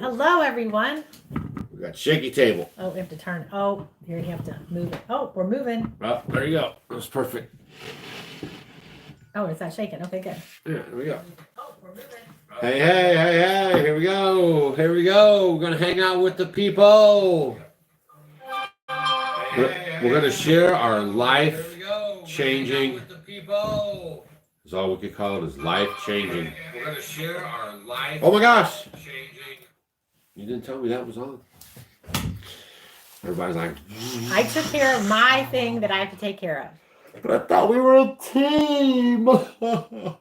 Hello, everyone. We got shaky table. Oh, we have to turn. Oh, here you have to move it. Oh, we're moving. Oh, there you go. That's perfect. Oh, it's not shaking. Okay, good. Yeah, there we go. Oh, we're moving. Hey, hey, hey, hey. Here we go. Here we go. We're going to hang out with the people. We're going to share our life-changing. That's all we could call it is life-changing. We're going to share our life. Oh, my gosh. You didn't tell me that was on. Everybody's like, I took care of my thing that I have to take care of. But I thought we were a team. All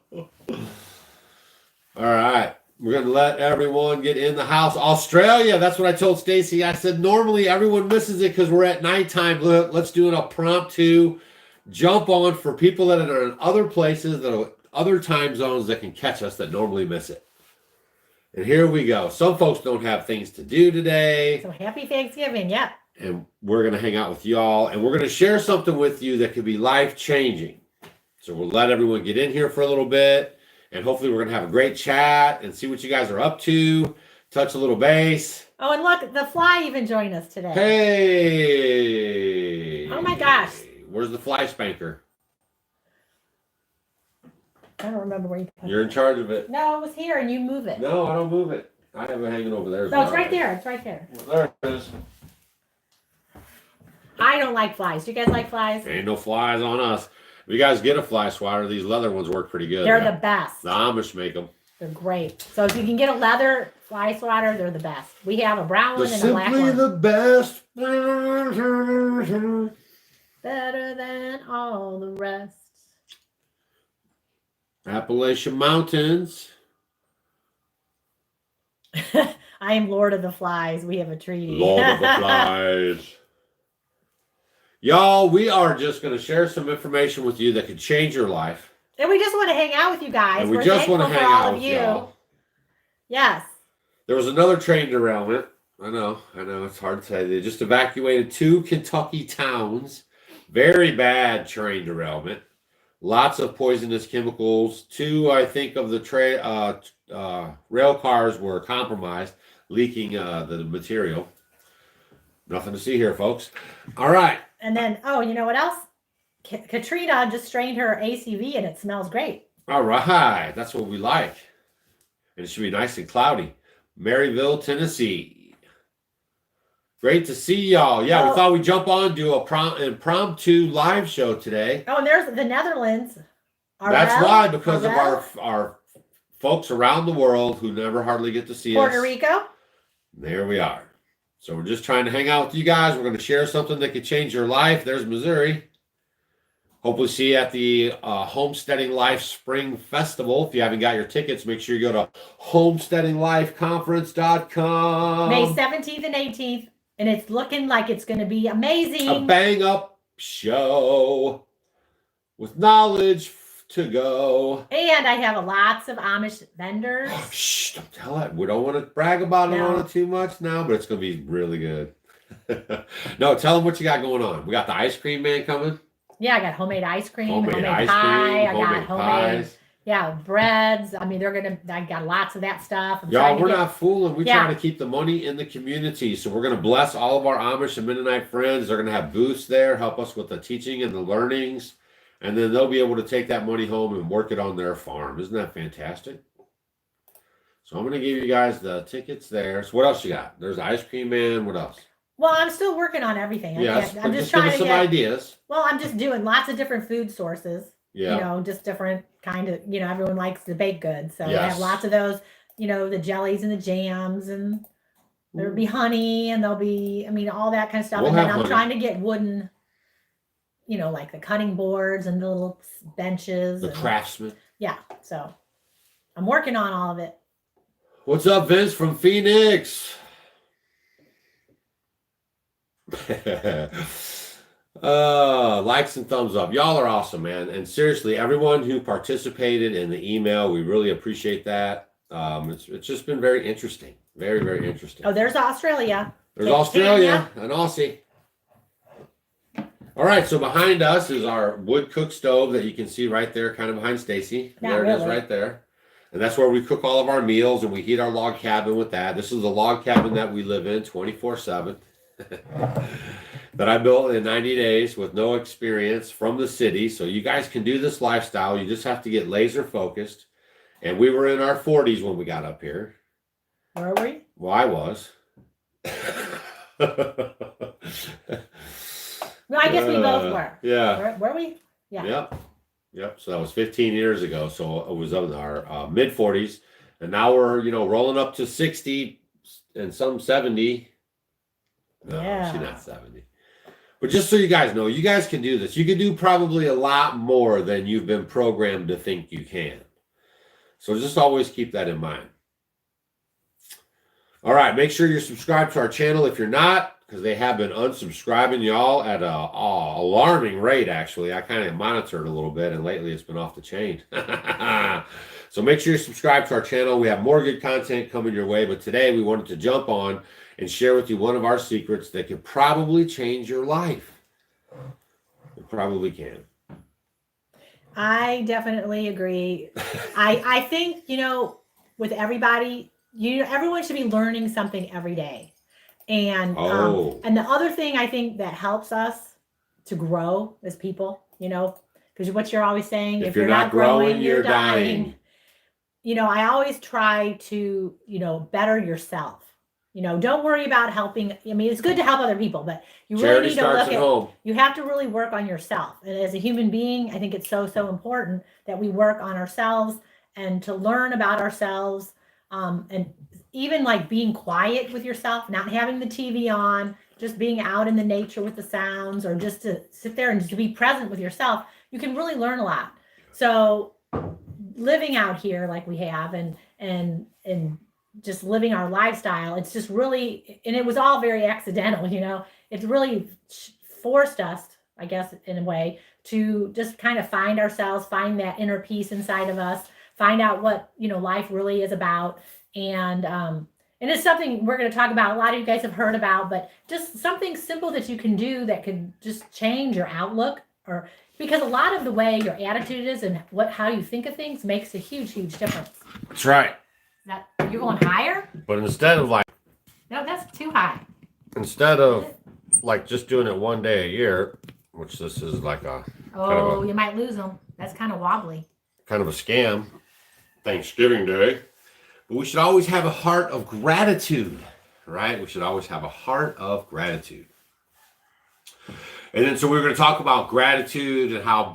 right. We're going to let everyone get in the house. Australia, that's what I told Stacy. I said, normally everyone misses it because we're at nighttime. Look, let's do an impromptu jump on for people that are in other places, that are other time zones that can catch us that normally miss it. And here we go. Some folks don't have things to do today. So happy Thanksgiving. Yep. And we're going to hang out with y'all. And we're going to share something with you that could be life-changing. So we'll let everyone get in here for a little bit. And hopefully we're going to have a great chat and see what you guys are up to. Touch a little base. Oh, and look, the fly even joined us today. Hey. Oh, my gosh. Where's the fly spanker? I don't remember where you put it. You're in charge of it. No, it was here and you move it. No, I don't move it. I have it hanging over there. No, it's right there. It's right there. Well, there it is. I don't like flies. Do you guys like flies? Ain't no flies on us. If you guys get a fly swatter, these leather ones work pretty good. They're the best. The Amish make them. They're great. So if you can get a leather fly swatter, they're the best. We have a brown one and a black one. Simply the best. Better than all the rest. Appalachian Mountains. I am Lord of the Flies. We have a treaty. Lord of the Flies. Y'all, we are just going to share some information with you that could change your life. And we just want to hang out with you guys. And we We're just want to thankful hang for all out of with you. y'all. Yes. There was another train derailment. I know. It's hard to say. They just evacuated 2 Kentucky towns. Very bad train derailment. Lots of poisonous chemicals. 2, I think, of the rail cars were compromised, leaking the material. Nothing to see here, folks. All right. And then, oh, you know what else? Katrina just strained her ACV and it smells great. All right. That's what we like. And it should be nice and cloudy. Maryville, Tennessee. Great to see y'all. Yeah, we thought we'd jump on and do a impromptu live show today. Oh, and there's the Netherlands. That's why, because of our folks around the world who never hardly get to see Puerto us. Rico. There we are. So we're just trying to hang out with you guys. We're going to share something that could change your life. There's Missouri. Hopefully see you at the Homesteading Life Spring Festival. If you haven't got your tickets, make sure you go to homesteadinglifeconference.com. May 17th and 18th. And it's looking like it's going to be amazing. A bang-up show with knowledge to go. And I have lots of Amish vendors. Shh, don't tell it. We don't want to brag about it on it too much now, but it's going to be really good. No, tell them what you got going on. We got the ice cream man coming. Yeah, I got homemade ice cream, homemade pie. Cream, I got homemade pies. Yeah, breads. I mean, I got lots of that stuff. Y'all, we're not fooling. We try to keep the money in the community. So we're going to bless all of our Amish and Mennonite friends. They're going to have booths there, help us with the teaching and the learnings. And then they'll be able to take that money home and work it on their farm. Isn't that fantastic? So I'm going to give you guys the tickets there. So what else you got? There's the ice cream man. What else? Well, I'm still working on everything. Yes, I'm just trying to get some ideas. Well, I'm just doing lots of different food sources. Yeah. You know, just different kind of, everyone likes the baked goods. So yes. I have lots of those, the jellies and the jams, and there'll be honey, and there'll be, all that kind of stuff. And then I'm trying to get wooden, like the cutting boards and the little benches. The craftsman. Yeah. So I'm working on all of it. What's up, Vince from Phoenix? Likes and thumbs up. Y'all are awesome, man. And seriously, everyone who participated in the email, we really appreciate that. It's just been very interesting. Very, very interesting. Oh, there's Australia. There's Australia and Aussie. All right, so behind us is our wood cook stove that you can see right there, kind of behind Stacy. There it is right there. And that's where we cook all of our meals, and we heat our log cabin with that. This is the log cabin that we live in 24/7 that I built in 90 days with no experience from the city. So you guys can do this lifestyle. You just have to get laser focused. And we were in our 40s when we got up here. Where were we? Well, I was. No, I guess we both were. Yeah. Were we? Yeah. Yep. So that was 15 years ago. So it was in our mid 40s, and now we're rolling up to 60 and some 70. No, she's not 70. But just so you guys know, you guys can do this. You can do probably a lot more than you've been programmed to think you can. So just always keep that in mind. All right, make sure you're subscribed to our channel if you're not, because they have been unsubscribing y'all at an alarming rate, actually. I kind of monitored a little bit, and lately it's been off the chain. So make sure you're subscribed to our channel. We have more good content coming your way, but today we wanted to jump on and share with you one of our secrets that could probably change your life. It probably can. I definitely agree. I think, with everybody, everyone should be learning something every day. And and the other thing I think that helps us to grow as people, because what you're always saying, if you're not growing, you're dying. I always try to, better yourself. Don't worry about helping. I mean, it's good to help other people, but you really need to look at home. You have to really work on yourself. And as a human being, I think it's so important that we work on ourselves and to learn about ourselves. And even like being quiet with yourself, not having the TV on, just being out in the nature with the sounds, or just to sit there and to be present with yourself, you can really learn a lot. So living out here like we have and just living our lifestyle, it's just really, and it was all very accidental, it's really forced us, I guess, in a way, to just kind of find ourselves, find that inner peace inside of us, find out what, life really is about. And it's something we're going to talk about. A lot of you guys have heard about, but just something simple that you can do that could just change your outlook, or because a lot of the way your attitude is and how you think of things makes a huge difference. That's right. That you're going higher? But instead of no, that's too high. Instead of just doing it one day a year, which this is like you might lose them. That's kind of wobbly. Kind of a scam. Thanksgiving Day. But we should always have a heart of gratitude, right? We should always have a heart of gratitude. And then so we're going to talk about gratitude and how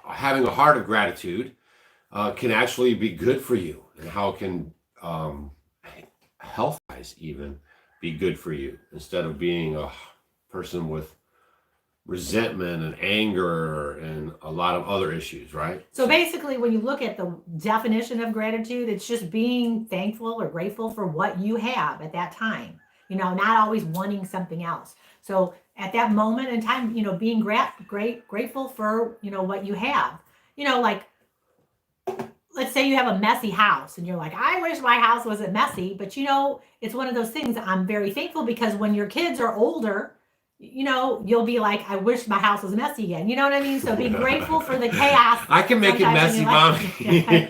having a heart of gratitude can actually be good for you, and how it can health-wise even be good for you, instead of being a person with resentment and anger and a lot of other issues, right? So basically, when you look at the definition of gratitude, it's just being thankful or grateful for what you have at that time, not always wanting something else. So at that moment in time, being grateful for, what you have, like, let's say you have a messy house and you're like, I wish my house wasn't messy, but it's one of those things. I'm very thankful because when your kids are older, you'll be like, I wish my house was messy again. You know what I mean? So be grateful for the chaos. I can make it messy, Mom. And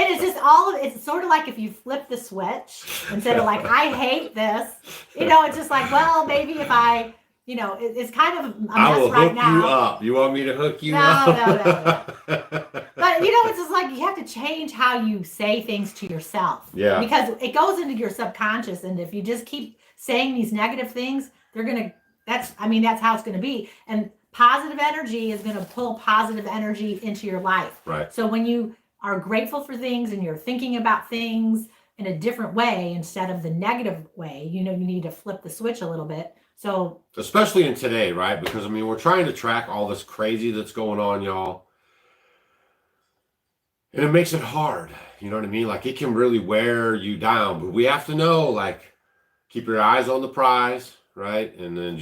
it's just it's sort of like if you flip the switch, instead of like, I hate this, it's just like, well, maybe if I, it's kind of a mess I will right hook now. you up. You want me to hook you up? No. But it's just like you have to change how you say things to yourself. Yeah. Because it goes into your subconscious, and if you just keep saying these negative things, that's how it's going to be. And positive energy is going to pull positive energy into your life. Right. So when you are grateful for things and you're thinking about things in a different way instead of the negative way, you need to flip the switch a little bit. So especially in today, right? Because we're trying to track all this crazy that's going on, y'all. And it makes it hard. You know what I mean? Like, it can really wear you down, but we have to know, keep your eyes on the prize. Right. And then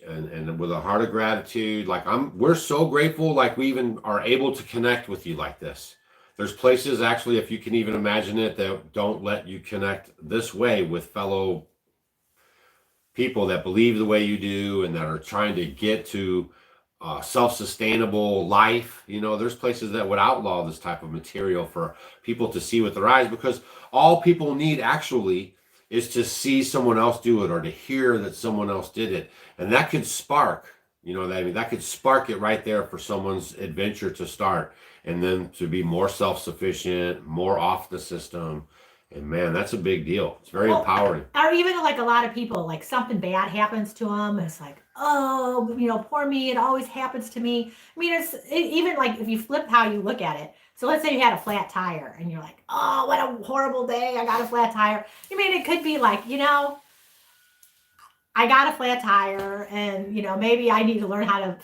and with a heart of gratitude, we're so grateful, we even are able to connect with you like this. There's places, actually, if you can even imagine it, that don't let you connect this way with fellow people that believe the way you do and that are trying to get to self-sustainable life. There's places that would outlaw this type of material for people to see with their eyes, because all people need actually is to see someone else do it or to hear that someone else did it. And that could spark, that could spark it right there for someone's adventure to start, and then to be more self-sufficient, more off the system. And man, that's a big deal. It's very empowering. Or even like a lot of people, like something bad happens to them. And it's like, oh, poor me. It always happens to me. I mean, even like if you flip how you look at it. So let's say you had a flat tire and you're like, oh, what a horrible day. I got a flat tire. I mean, it could be like, I got a flat tire and, maybe I need to learn how to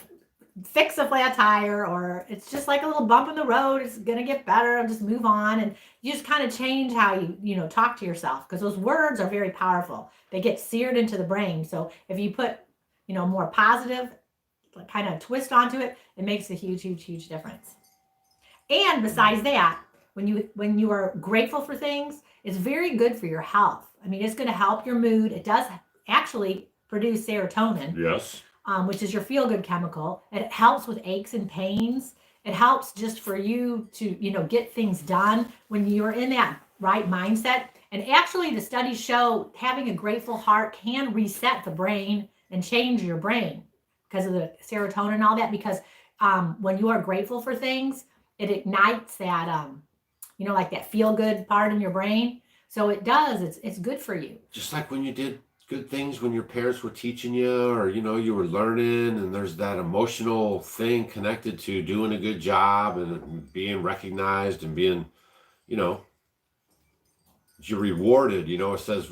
fix a flat tire, or it's just like a little bump in the road. It's going to get better. I'll just move on. And you just kind of change how you talk to yourself, because those words are very powerful. They get seared into the brain. So if you put, more positive kind of twist onto it, it makes a huge, huge, huge difference. And besides that, when you are grateful for things, it's very good for your health. I mean, it's going to help your mood. It does actually produce serotonin. Yes. Which is your feel-good chemical. It helps with aches and pains. It helps just for you to, get things done when you're in that right mindset. And actually, the studies show having a grateful heart can reset the brain and change your brain because of the serotonin and all that. Because when you are grateful for things, it ignites that, like that feel-good part in your brain. So it does. It's good for you. Just like when you did good things when your parents were teaching you, or you were learning, and there's that emotional thing connected to doing a good job and being recognized and being, you're rewarded. It says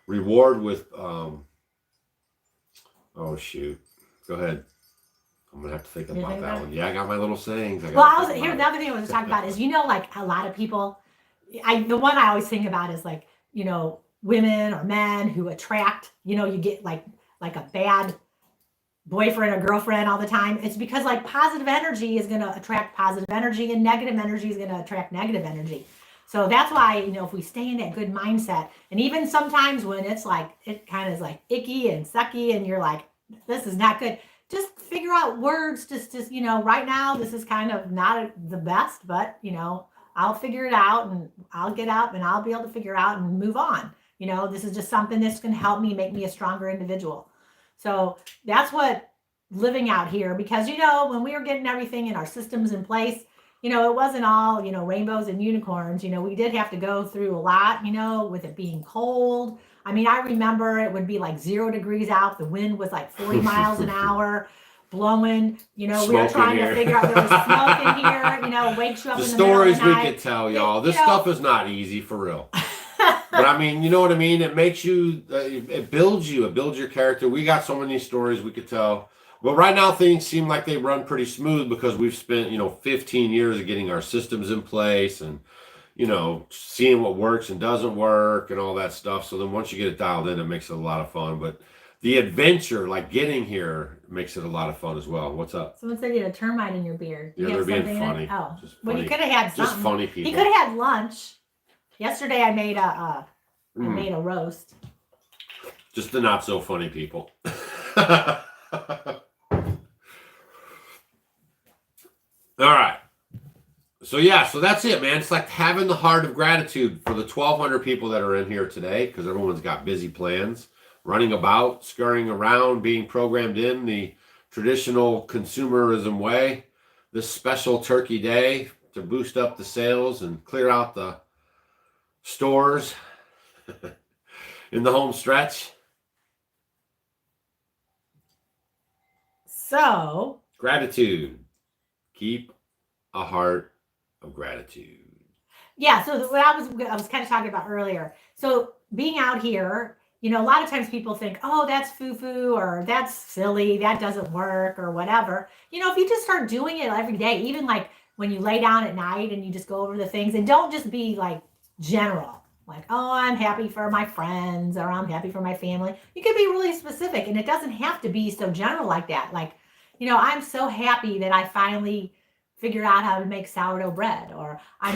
reward with oh shoot, go ahead. I'm gonna have to think about that one. Yeah, I got my little sayings. Well, here's the other thing I was talking about is like a lot of people. The one I always think about is like women or men who attract, you get like a bad boyfriend or girlfriend all the time. It's because like positive energy is going to attract positive energy, and negative energy is going to attract negative energy. So that's why, if we stay in that good mindset, and even sometimes when it's like, it kind of is like icky and sucky and you're like, this is not good, just figure out words, just right now, this is kind of not the best, but I'll figure it out, and I'll get up and I'll be able to figure out and move on. This is just something that's going to help me make me a stronger individual. So that's what living out here, because, when we were getting everything in our systems in place, it wasn't all, rainbows and unicorns. We did have to go through a lot, with it being cold. I mean, I remember it would be like 0 degrees out. The wind was like 40 miles an hour blowing, we were trying to figure out, there was smoke in here, wakes you up in the middle of the night. The stories we could tell y'all. This stuff is not easy for real. But I mean, you know what I mean? It makes you, it builds you, it builds your character. We got so many stories we could tell. But right now things seem like they run pretty smooth because we've spent, 15 years of getting our systems in place and, seeing what works and doesn't work and all that stuff. So then once you get it dialed in, it makes it a lot of fun. But the adventure, like getting here, makes it a lot of fun as well. What's up? Someone said you had a termite in your beard. Yeah, they're being funny. Oh, well, you could have had something. Just funny people. You could have had lunch. Yesterday I made a roast. Just the not so funny people. All right. So that's it, man. It's like having the heart of gratitude for the 1,200 people that are in here today, because everyone's got busy plans, running about, scurrying around, being programmed in the traditional consumerism way. This special turkey day to boost up the sales and clear out the stores in the home stretch. So, gratitude. Keep a heart of gratitude. Yeah, so what I was kind of talking about earlier. So being out here, a lot of times people think, oh, that's foo-foo, or that's silly, that doesn't work, or whatever. If you just start doing it every day, even like when you lay down at night and you just go over the things, and don't just be like general, like, oh, I'm happy for my friends, or I'm happy for my family. You can be really specific, and it doesn't have to be so general like that. Like, I'm so happy that I finally figured out how to make sourdough bread, or I'm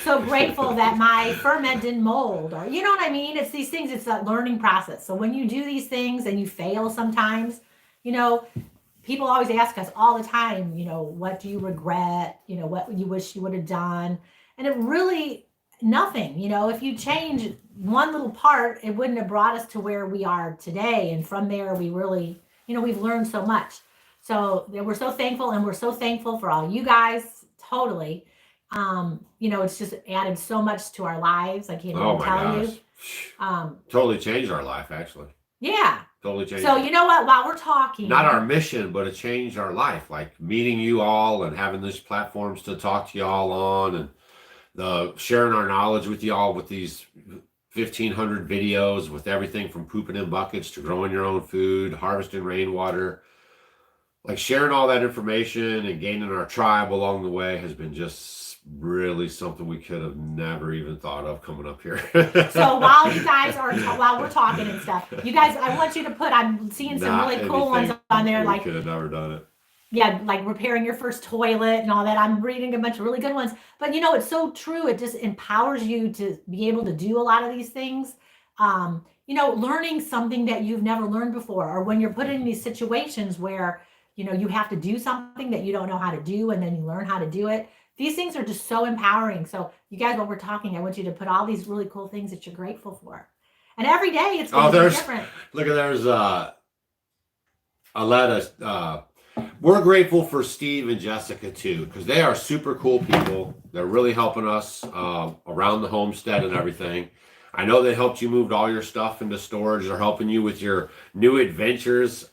so grateful that my ferment didn't mold, or you know what I mean? It's these things, it's a learning process. So when you do these things and you fail sometimes, people always ask us all the time, what do you regret? What you wish you would have done? And it really, nothing. If you change one little part, it wouldn't have brought us to where we are today. And from there, we really, we've learned so much. So we're so thankful, and we're so thankful for all you guys. Totally. It's just added so much to our lives. I can't even tell you. Totally changed our life, actually. Yeah. Totally changed. So you know what? While we're talking, not our mission, but it changed our life. Like meeting you all and having these platforms to talk to y'all on, and the sharing our knowledge with y'all with these 1,500 videos with everything from pooping in buckets to growing your own food, harvesting rainwater. Like sharing all that information and gaining our tribe along the way has been just really something we could have never even thought of coming up here. So while you guys while we're talking and stuff, you guys, I want you to put, I'm seeing some really cool ones on there. Like, could have never done it. Yeah, like repairing your first toilet and all that. I'm reading a bunch of really good ones. But it's so true. It just empowers you to be able to do a lot of these things. Learning something that you've never learned before, or when you're put in these situations where you have to do something that you don't know how to do, and then you learn how to do it. These things are just so empowering. So you guys, while we're talking, I want you to put all these really cool things that you're grateful for. And every day it's going to be different. Look, there's Aletta. We're grateful for Steve and Jessica too, because they are super cool people. They're really helping us around the homestead and everything. I know they helped you move all your stuff into storage. They're helping you with your new adventures.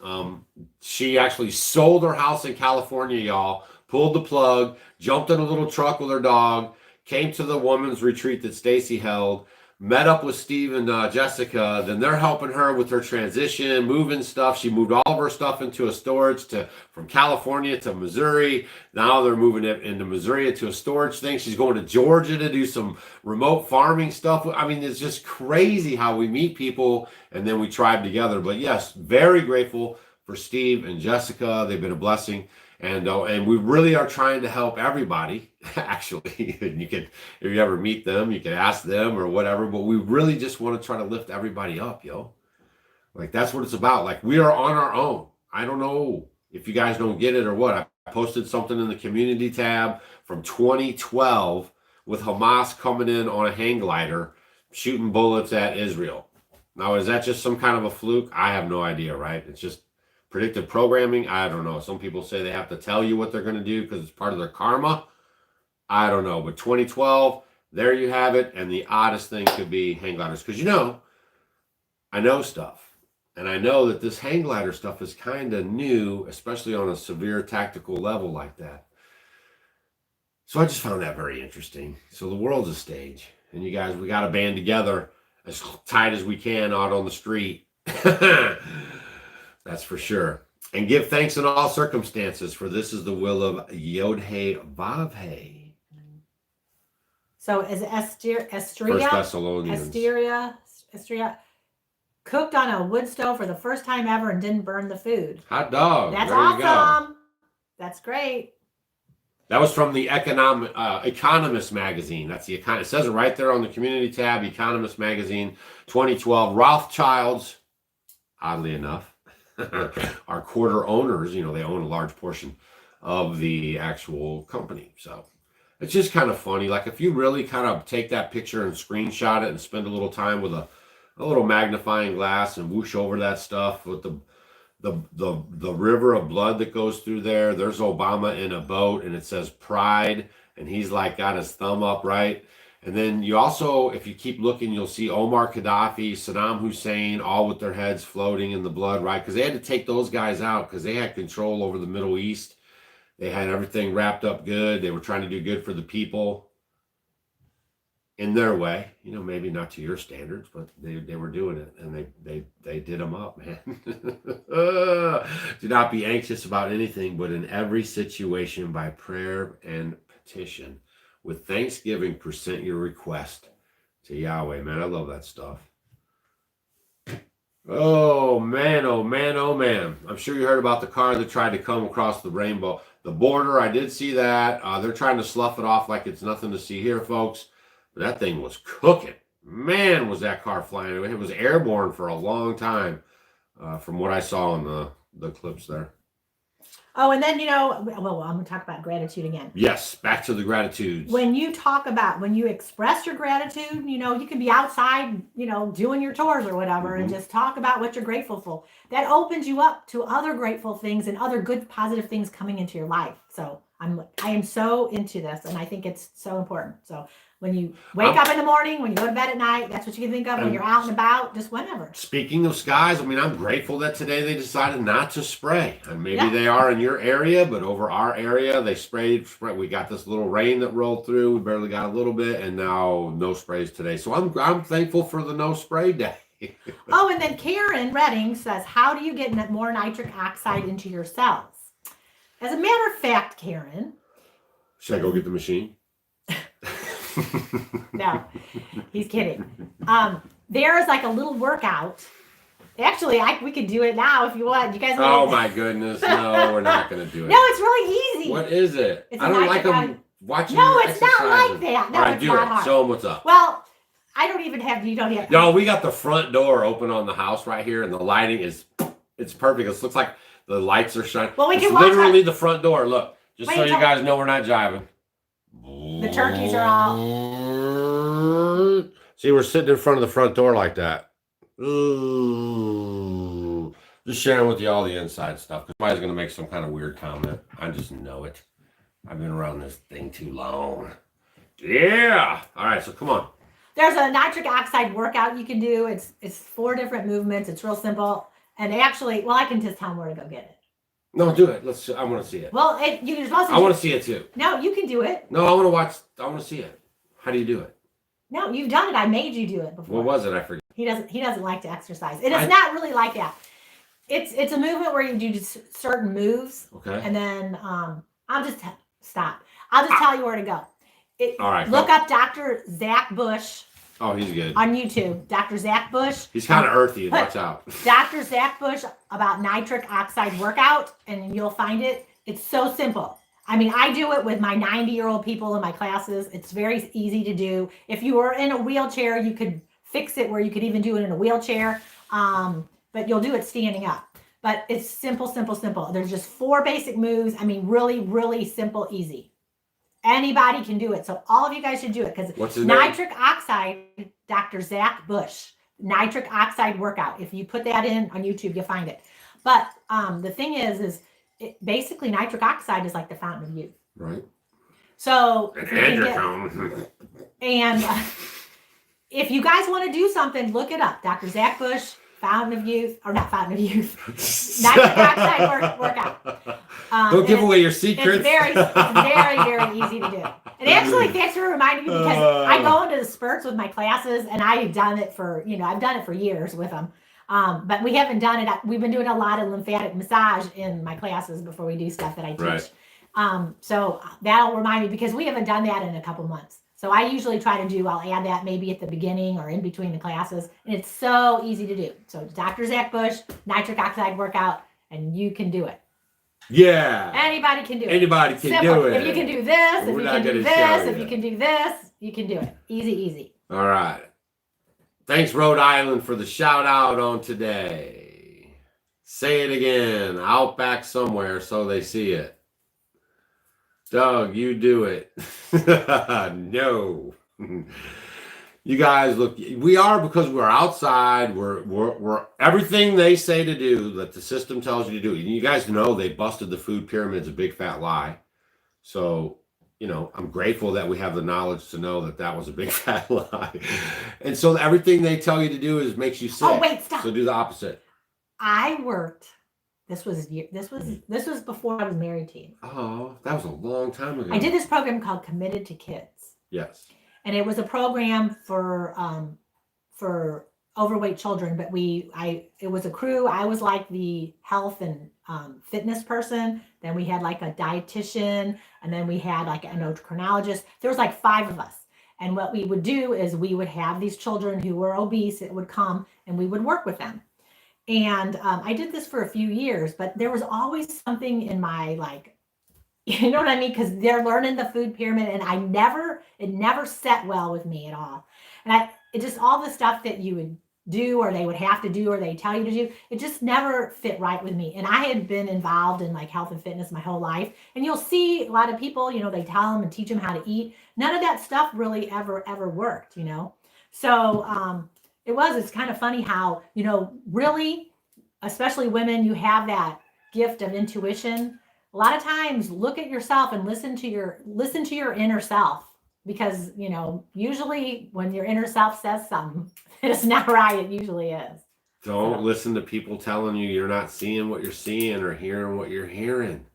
She actually sold her house in California, y'all, pulled the plug, jumped in a little truck with her dog, came to the women's retreat that Stacy held, met up with Steve and Jessica. Then they're helping her with her transition, moving stuff. She moved all of her stuff into a storage from California to Missouri. Now they're moving it into Missouri to a storage thing. She's going to Georgia to do some remote farming stuff. I mean, it's just crazy how we meet people and then we tribe together. But yes, very grateful for Steve and Jessica. They've been a blessing. And we really are trying to help everybody, actually. And you can, if you ever meet them, you can ask them or whatever, but we really just want to try to lift everybody up, yo. Like, that's what it's about. Like, we are on our own. I don't know if you guys don't get it or what. I posted something in the community tab from 2012 with Hamas coming in on a hang glider, shooting bullets at Israel. Now, is that just some kind of a fluke? I have no idea, right? It's just predictive programming. I don't know. Some people say they have to tell you what they're going to do because it's part of their karma. I don't know. But 2012, there you have it. And the oddest thing could be hang gliders. Because I know stuff. And I know that this hang glider stuff is kind of new, especially on a severe tactical level like that. So I just found that very interesting. So the world's a stage. And you guys, we got to band together as tight as we can out on the street. That's for sure. And give thanks in all circumstances, for this is the will of Yod-Heh Vav-Heh. So is Estria cooked on a wood stove for the first time ever and didn't burn the food. Hot dog. That's awesome. That's great. That was from the Economist magazine. That's the It says it right there on the community tab, Economist magazine, 2012. Rothschilds, oddly enough, are quarter owners. They own a large portion of the actual company. So it's just kind of funny. Like, if you really kind of take that picture and screenshot it and spend a little time with a little magnifying glass and whoosh over that stuff with the river of blood that goes through there. There's Obama in a boat and it says pride, and he's like got his thumb up, right? And then you also, if you keep looking, you'll see Omar Gaddafi, Saddam Hussein, all with their heads floating in the blood, right? Because they had to take those guys out because they had control over the Middle East. They had everything wrapped up good. They were trying to do good for the people in their way. Maybe not to your standards, but they were doing it, and they did them up, man. Do not be anxious about anything, but in every situation by prayer and petition. With thanksgiving, present your request to Yahweh. Man, I love that stuff. Oh, man, oh, man, oh, man. I'm sure you heard about the car that tried to come across the rainbow. The border, I did see that. They're trying to slough it off like it's nothing to see here, folks. But that thing was cooking. Man, was that car flying. It was airborne for a long time, from what I saw in the clips there. Oh, and then, well, I'm going to talk about gratitude again. Yes, back to the gratitudes. When you express your gratitude, you can be outside, doing your chores or whatever, and just talk about what you're grateful for. That opens you up to other grateful things and other good, positive things coming into your life. So I am so into this, and I think it's so important. So when you wake up in the morning, when you go to bed at night, that's what you can think of when you're out and about, just whenever. Speaking of skies, I'm grateful that today they decided not to spray. And maybe they are in your area, but over our area, they sprayed. We got this little rain that rolled through. We barely got a little bit, and now no sprays today. So I'm thankful for the no spray day. Oh, and then Karen Redding says, how do you get more nitric oxide into your cells? As a matter of fact, Karen. Should I go get the machine? No, he's kidding. There's like a little workout. Actually, we could do it now if you want. You guys. Oh my goodness! No, we're not going to do it. No, it's really easy. What is it? I don't like them watching. No, it's not like that. No, all right, it's do not it. hard. Show them what's up. Well, I don't even have. You don't have. No, we got the front door open on the house right here, and the lighting it's perfect. It looks like the lights are shining. Well, we can watch literally the front door. Look, just so you guys know, we're not jiving. The turkeys are all. See, we're sitting in front of the front door like that. Ooh. Just sharing with you all the inside stuff. Somebody's going to make some kind of weird comment. I just know it. I've been around this thing too long. Yeah. All right, so come on. There's a nitric oxide workout you can do. It's 4 different movements. It's real simple. And actually, I can just tell them where to go get it. No, do it. I want to see it. Well, you're supposed to. I want to see it too. No, you can do it. No, I want to watch. I want to see it. How do you do it? No, you've done it. I made you do it before. What was it? I forget. He doesn't like to exercise. It is not really like that. It's a movement where you do just certain moves. Okay. And then I'll just stop. I'll just tell you where to go. All right. Look up Dr. Zach Bush. Oh, he's good. On YouTube, Dr. Zach Bush. He's kind of earthy. Watch out. Dr. Zach Bush about nitric oxide workout, and you'll find it. It's so simple. I do it with my 90-year-old people in my classes. It's very easy to do. If you were in a wheelchair, you could fix it where you could even do it in a wheelchair, but you'll do it standing up. But it's simple, simple, simple. There's just 4 basic moves. Really, really simple, easy. Anybody can do it. So all of you guys should do it because nitric oxide, Dr. Zach Bush, nitric oxide workout. If you put that in on YouTube, you'll find it. But the thing is basically nitric oxide is like the fountain of youth. Right. So and if you guys want to do something, look it up. Dr. Zach Bush, fountain of youth, or not fountain of youth, nitric oxide workout. Don't give away your secrets. It's very, very easy to do. And actually, thanks for reminding me because I go into the spurts with my classes, and I've done it for years with them. But we haven't done it. We've been doing a lot of lymphatic massage in my classes before we do stuff that I teach. Right. So that'll remind me because we haven't done that in a couple months. So I usually try to I'll add that maybe at the beginning or in between the classes. And it's so easy to do. So Dr. Zach Bush, nitric oxide workout, and you can do it. Yeah. Anybody can do it. Anybody can Simple. do it. If you can do this, if you can do this, if you can do this, you can do it. Easy, easy. All right. Thanks, Rhode Island, for the shout out on today. Say it again. Out back somewhere so they see it. Doug, you do it. No. You guys look, we are because we're outside. We're everything they say to do that the system tells you to do. And you guys know they busted the food pyramid's a big fat lie. So, I'm grateful that we have the knowledge to know that was a big fat lie. And so everything they tell you to do makes you sick. Oh, wait, stop. So do the opposite. I worked. This was before I was married to you. Oh, that was a long time ago. I did this program called Committed to Kids. Yes. And it was a program for overweight children, but it was a crew. I was like the health and fitness person. Then we had like a dietitian, and then we had like an endocrinologist. There was like 5 of us. And what we would do is we would have these children who were obese. It would come and we would work with them. And I did this for a few years, but there was always something in my you know what I mean? Because they're learning the food pyramid, and it never set well with me at all. And it just all the stuff that you would do, or they would have to do, or they tell you to do. It just never fit right with me. And I had been involved in like health and fitness my whole life. And you'll see a lot of people, they tell them and teach them how to eat. None of that stuff really ever worked, So it's kind of funny how, really, especially women, you have that gift of intuition. A lot of times look at yourself and listen to your inner self. Because, usually when your inner self says something, it's not right. It usually is. Don't listen to people telling you you're not seeing what you're seeing or hearing what you're hearing.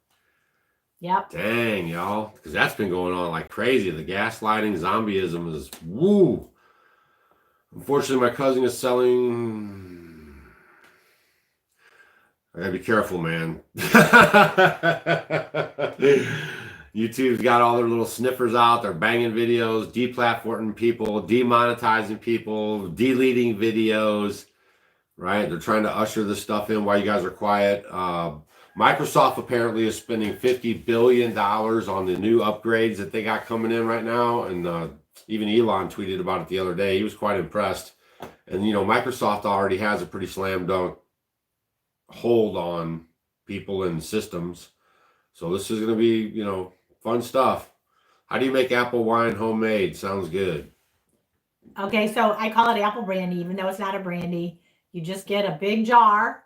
Yep. Dang, y'all. Because that's been going on like crazy. The gaslighting, zombieism is woo. Unfortunately, my cousin is selling. I gotta be careful, man. YouTube's got all their little sniffers out. They're banging videos, deplatforming people, demonetizing people, deleting videos, right? They're trying to usher this stuff in while you guys are quiet. Microsoft apparently is spending $50 billion on the new upgrades that they got coming in right now. And even Elon tweeted about it the other day. He was quite impressed. And, Microsoft already has a pretty slam dunk hold on people and systems. So this is going to be, fun stuff. How do you make apple wine homemade? Sounds good. Okay, so I call it apple brandy, even though it's not a brandy. You just get a big jar,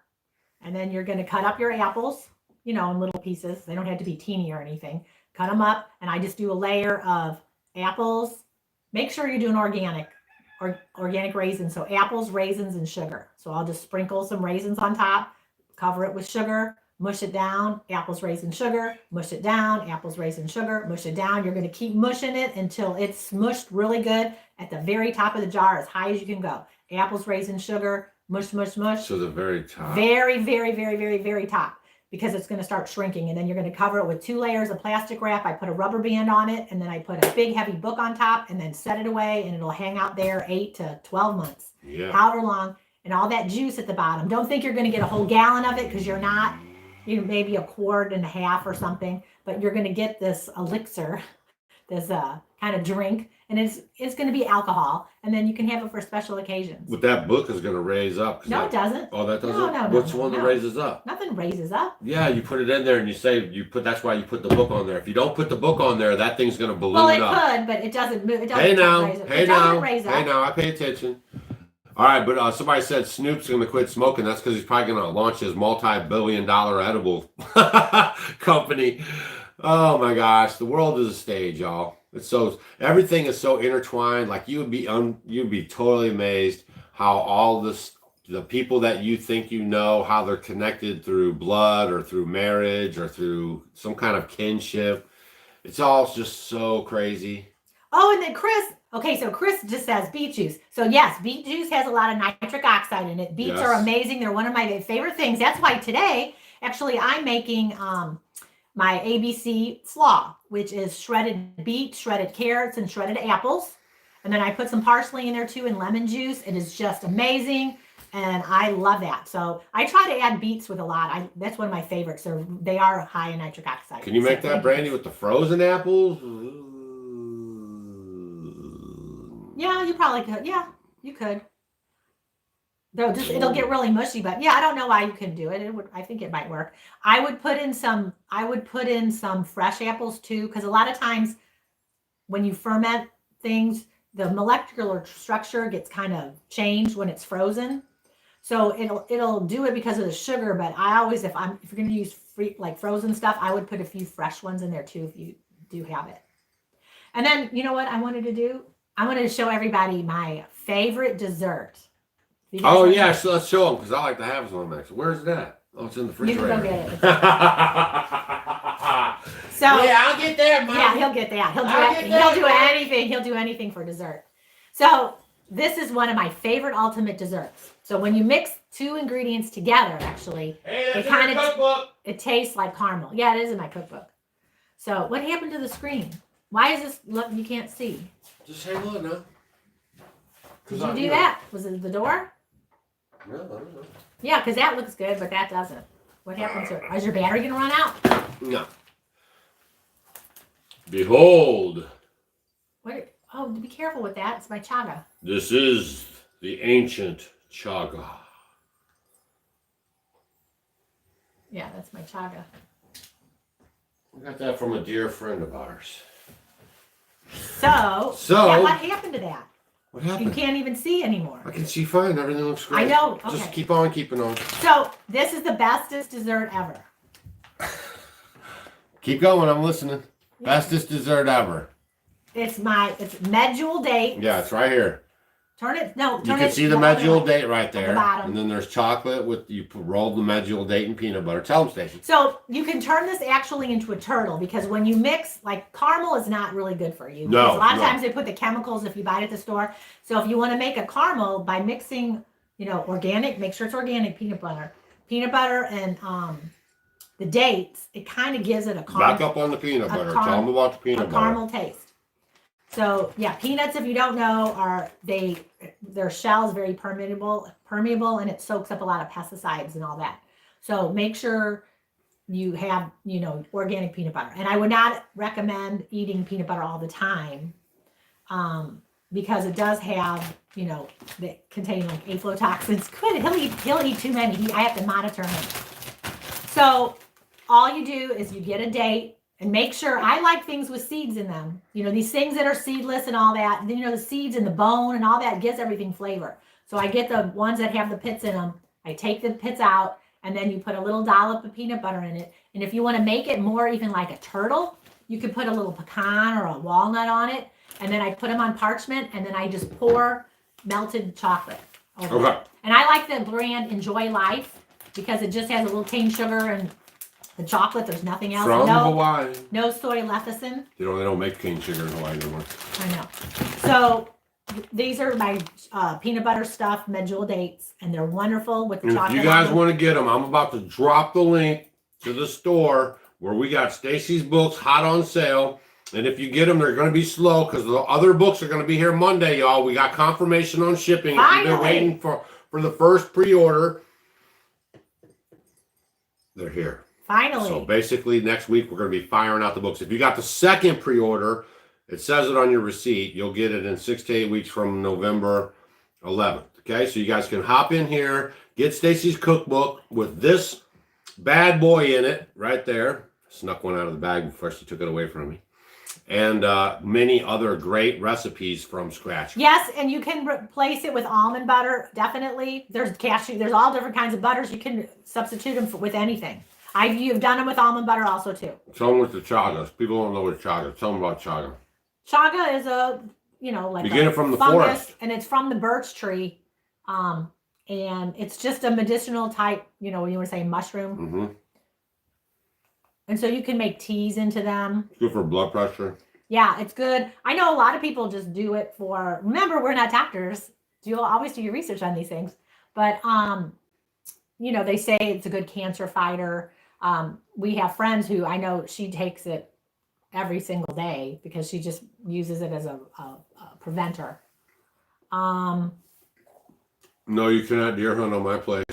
and then you're going to cut up your apples, in little pieces. They don't have to be teeny or anything. Cut them up, and I just do a layer of apples. Make sure you're doing organic raisins. So apples, raisins, and sugar. So I'll just sprinkle some raisins on top, cover it with sugar, mush it down, apples, raisins, sugar, mush it down, apples, raisins, sugar, mush it down. You're going to keep mushing it until it's smushed really good at the very top of the jar, as high as you can go. Apples, raisins, sugar, mush, mush, mush. So the very top. Very, very, very, very, very top, because it's going to start shrinking. And then you're going to cover it with 2 layers of plastic wrap. I put a rubber band on it, and then I put a big heavy book on top, and then set it away, and it'll hang out there 8 to 12 months. Yeah. However long. And all that juice at the bottom. Don't think you're going to get a whole gallon of it, because you're not. Maybe 1.5 quarts or something, but you're going to get this elixir, this kind of drink, and it's going to be alcohol, and then you can have it for special occasions. But that book is going to raise up. No, it doesn't. Oh, that doesn't? No. What's the one that raises up? Nothing raises up. Yeah, you put it in there and that's why you put the book on there. If you don't put the book on there, that thing's going to balloon up. Well, it could, but it doesn't move. It doesn't raise up. Hey now, I pay attention. All right, but somebody said Snoop's going to quit smoking. That's because he's probably going to launch his multi-billion-dollar edible company. Oh my gosh, the world is a stage, y'all. Everything is so intertwined. Like you'd be totally amazed how all the people that you think how they're connected through blood or through marriage or through some kind of kinship. It's all just so crazy. Oh, and then Chris. Okay, so Chris just says beet juice. So yes, beet juice has a lot of nitric oxide in it. Beets are amazing. They're one of my favorite things. That's why today, actually, I'm making my ABC slaw, which is shredded beets, shredded carrots, and shredded apples. And then I put some parsley in there too, and lemon juice. It is just amazing, and I love that. So I try to add beets with a lot. That's one of my favorites. They are high in nitric oxide. Can you make that brandy with the frozen apples? Yeah, you probably could. Yeah, you could. It'll get really mushy, but yeah, I don't know why you couldn't do it. I think it might work. I would put in some fresh apples too, because a lot of times when you ferment things, the molecular structure gets kind of changed when it's frozen. So it'll do it because of the sugar, but I always, if you're going to use frozen stuff, I would put a few fresh ones in there too if you do have it. And then, you know what I wanted to do? I wanted to show everybody my favorite dessert. Oh, yeah, so let's show them, because I like to have some next. Where's that? Oh, it's in the refrigerator. You can go get it. Yeah, I'll get that, Mom. Yeah, he'll get that. He'll do anything for dessert. So this is one of my favorite ultimate desserts. So when you mix 2 ingredients together, actually, it tastes like caramel. Yeah, it is in my cookbook. So what happened to the screen? Why is this, look, you can't see. Just hang on now. Did you do that? Was it the door? No, I don't know. Yeah, because that looks good, but that doesn't. What happens to it? Is your battery going to run out? No. Behold. What? Oh, be careful with that. It's my chaga. This is the ancient chaga. Yeah, that's my chaga. We got that from a dear friend of ours. So yeah, what happened to that? What happened? You can't even see anymore. I can see fine. Everything looks great. I know. Okay. Just keep on keeping on. So this is the bestest dessert ever. Keep going. I'm listening. Yeah. Bestest dessert ever. It's medjool date. Yeah, it's right here. Turn it. You can see the medjool date right there. The bottom. And then there's chocolate with you rolled the medjool date and peanut butter. Tell them, Stacy. So you can turn this actually into a turtle because when you mix, like caramel is not really good for you. No. A lot of times they put the chemicals if you buy it at the store. So if you want to make a caramel by mixing, organic, make sure it's organic peanut butter and the dates, it kind of gives it a caramel. Back up on the peanut butter. Tell them about the peanut butter. Caramel taste. So yeah, peanuts, if you don't know, their shell is very permeable, and it soaks up a lot of pesticides and all that. So make sure you have, organic peanut butter. And I would not recommend eating peanut butter all the time, because it does have, that contain like aflatoxins. He'll eat too many. I have to monitor him. So all you do is you get a date. And make sure, I like things with seeds in them. These things that are seedless and all that. The seeds and the bone and all that gives everything flavor. So I get the ones that have the pits in them. I take the pits out, and then you put a little dollop of peanut butter in it. And if you want to make it more even like a turtle, you could put a little pecan or a walnut on it. And then I put them on parchment, and then I just pour melted chocolate over it. And I like the brand Enjoy Life because it just has a little cane sugar and the chocolate, there's nothing else. From Hawaii. No soy lecithin. They don't make cane sugar in Hawaii anymore. I know. So these are my peanut butter stuffed medjool dates, and they're wonderful with the chocolate. If you guys want to get them, I'm about to drop the link to the store where we got Stacy's books hot on sale. And if you get them, they're going to be slow because the other books are going to be here Monday, y'all. We got confirmation on shipping. If you've been waiting for the first pre-order, they're here. Finally. So basically next week we're going to be firing out the books. If you got the second pre-order, it says it on your receipt. You'll get it in 6 to 8 weeks from November 11th. Okay, so you guys can hop in here, get Stacy's cookbook with this bad boy in it right there. Snuck one out of the bag before she took it away from me. And many other great recipes from scratch. Yes, and you can replace it with almond butter, definitely. There's cashew, there's all different kinds of butters. You can substitute them with anything. You've done them with almond butter also too. Tell them with the chagas. People don't know what chaga. Tell them about chaga. Chaga is a, like you get it from the fungus, forest, and it's from the birch tree, and it's just a medicinal type. You want to say mushroom. Mm-hmm. And so you can make teas into them. It's good for blood pressure. Yeah, it's good. I know a lot of people just do it for. Remember, we're not doctors. You'll always do your research on these things, but they say it's a good cancer fighter. We have friends who I know she takes it every single day because she just uses it as a preventer. No, you cannot deer hunt on my place.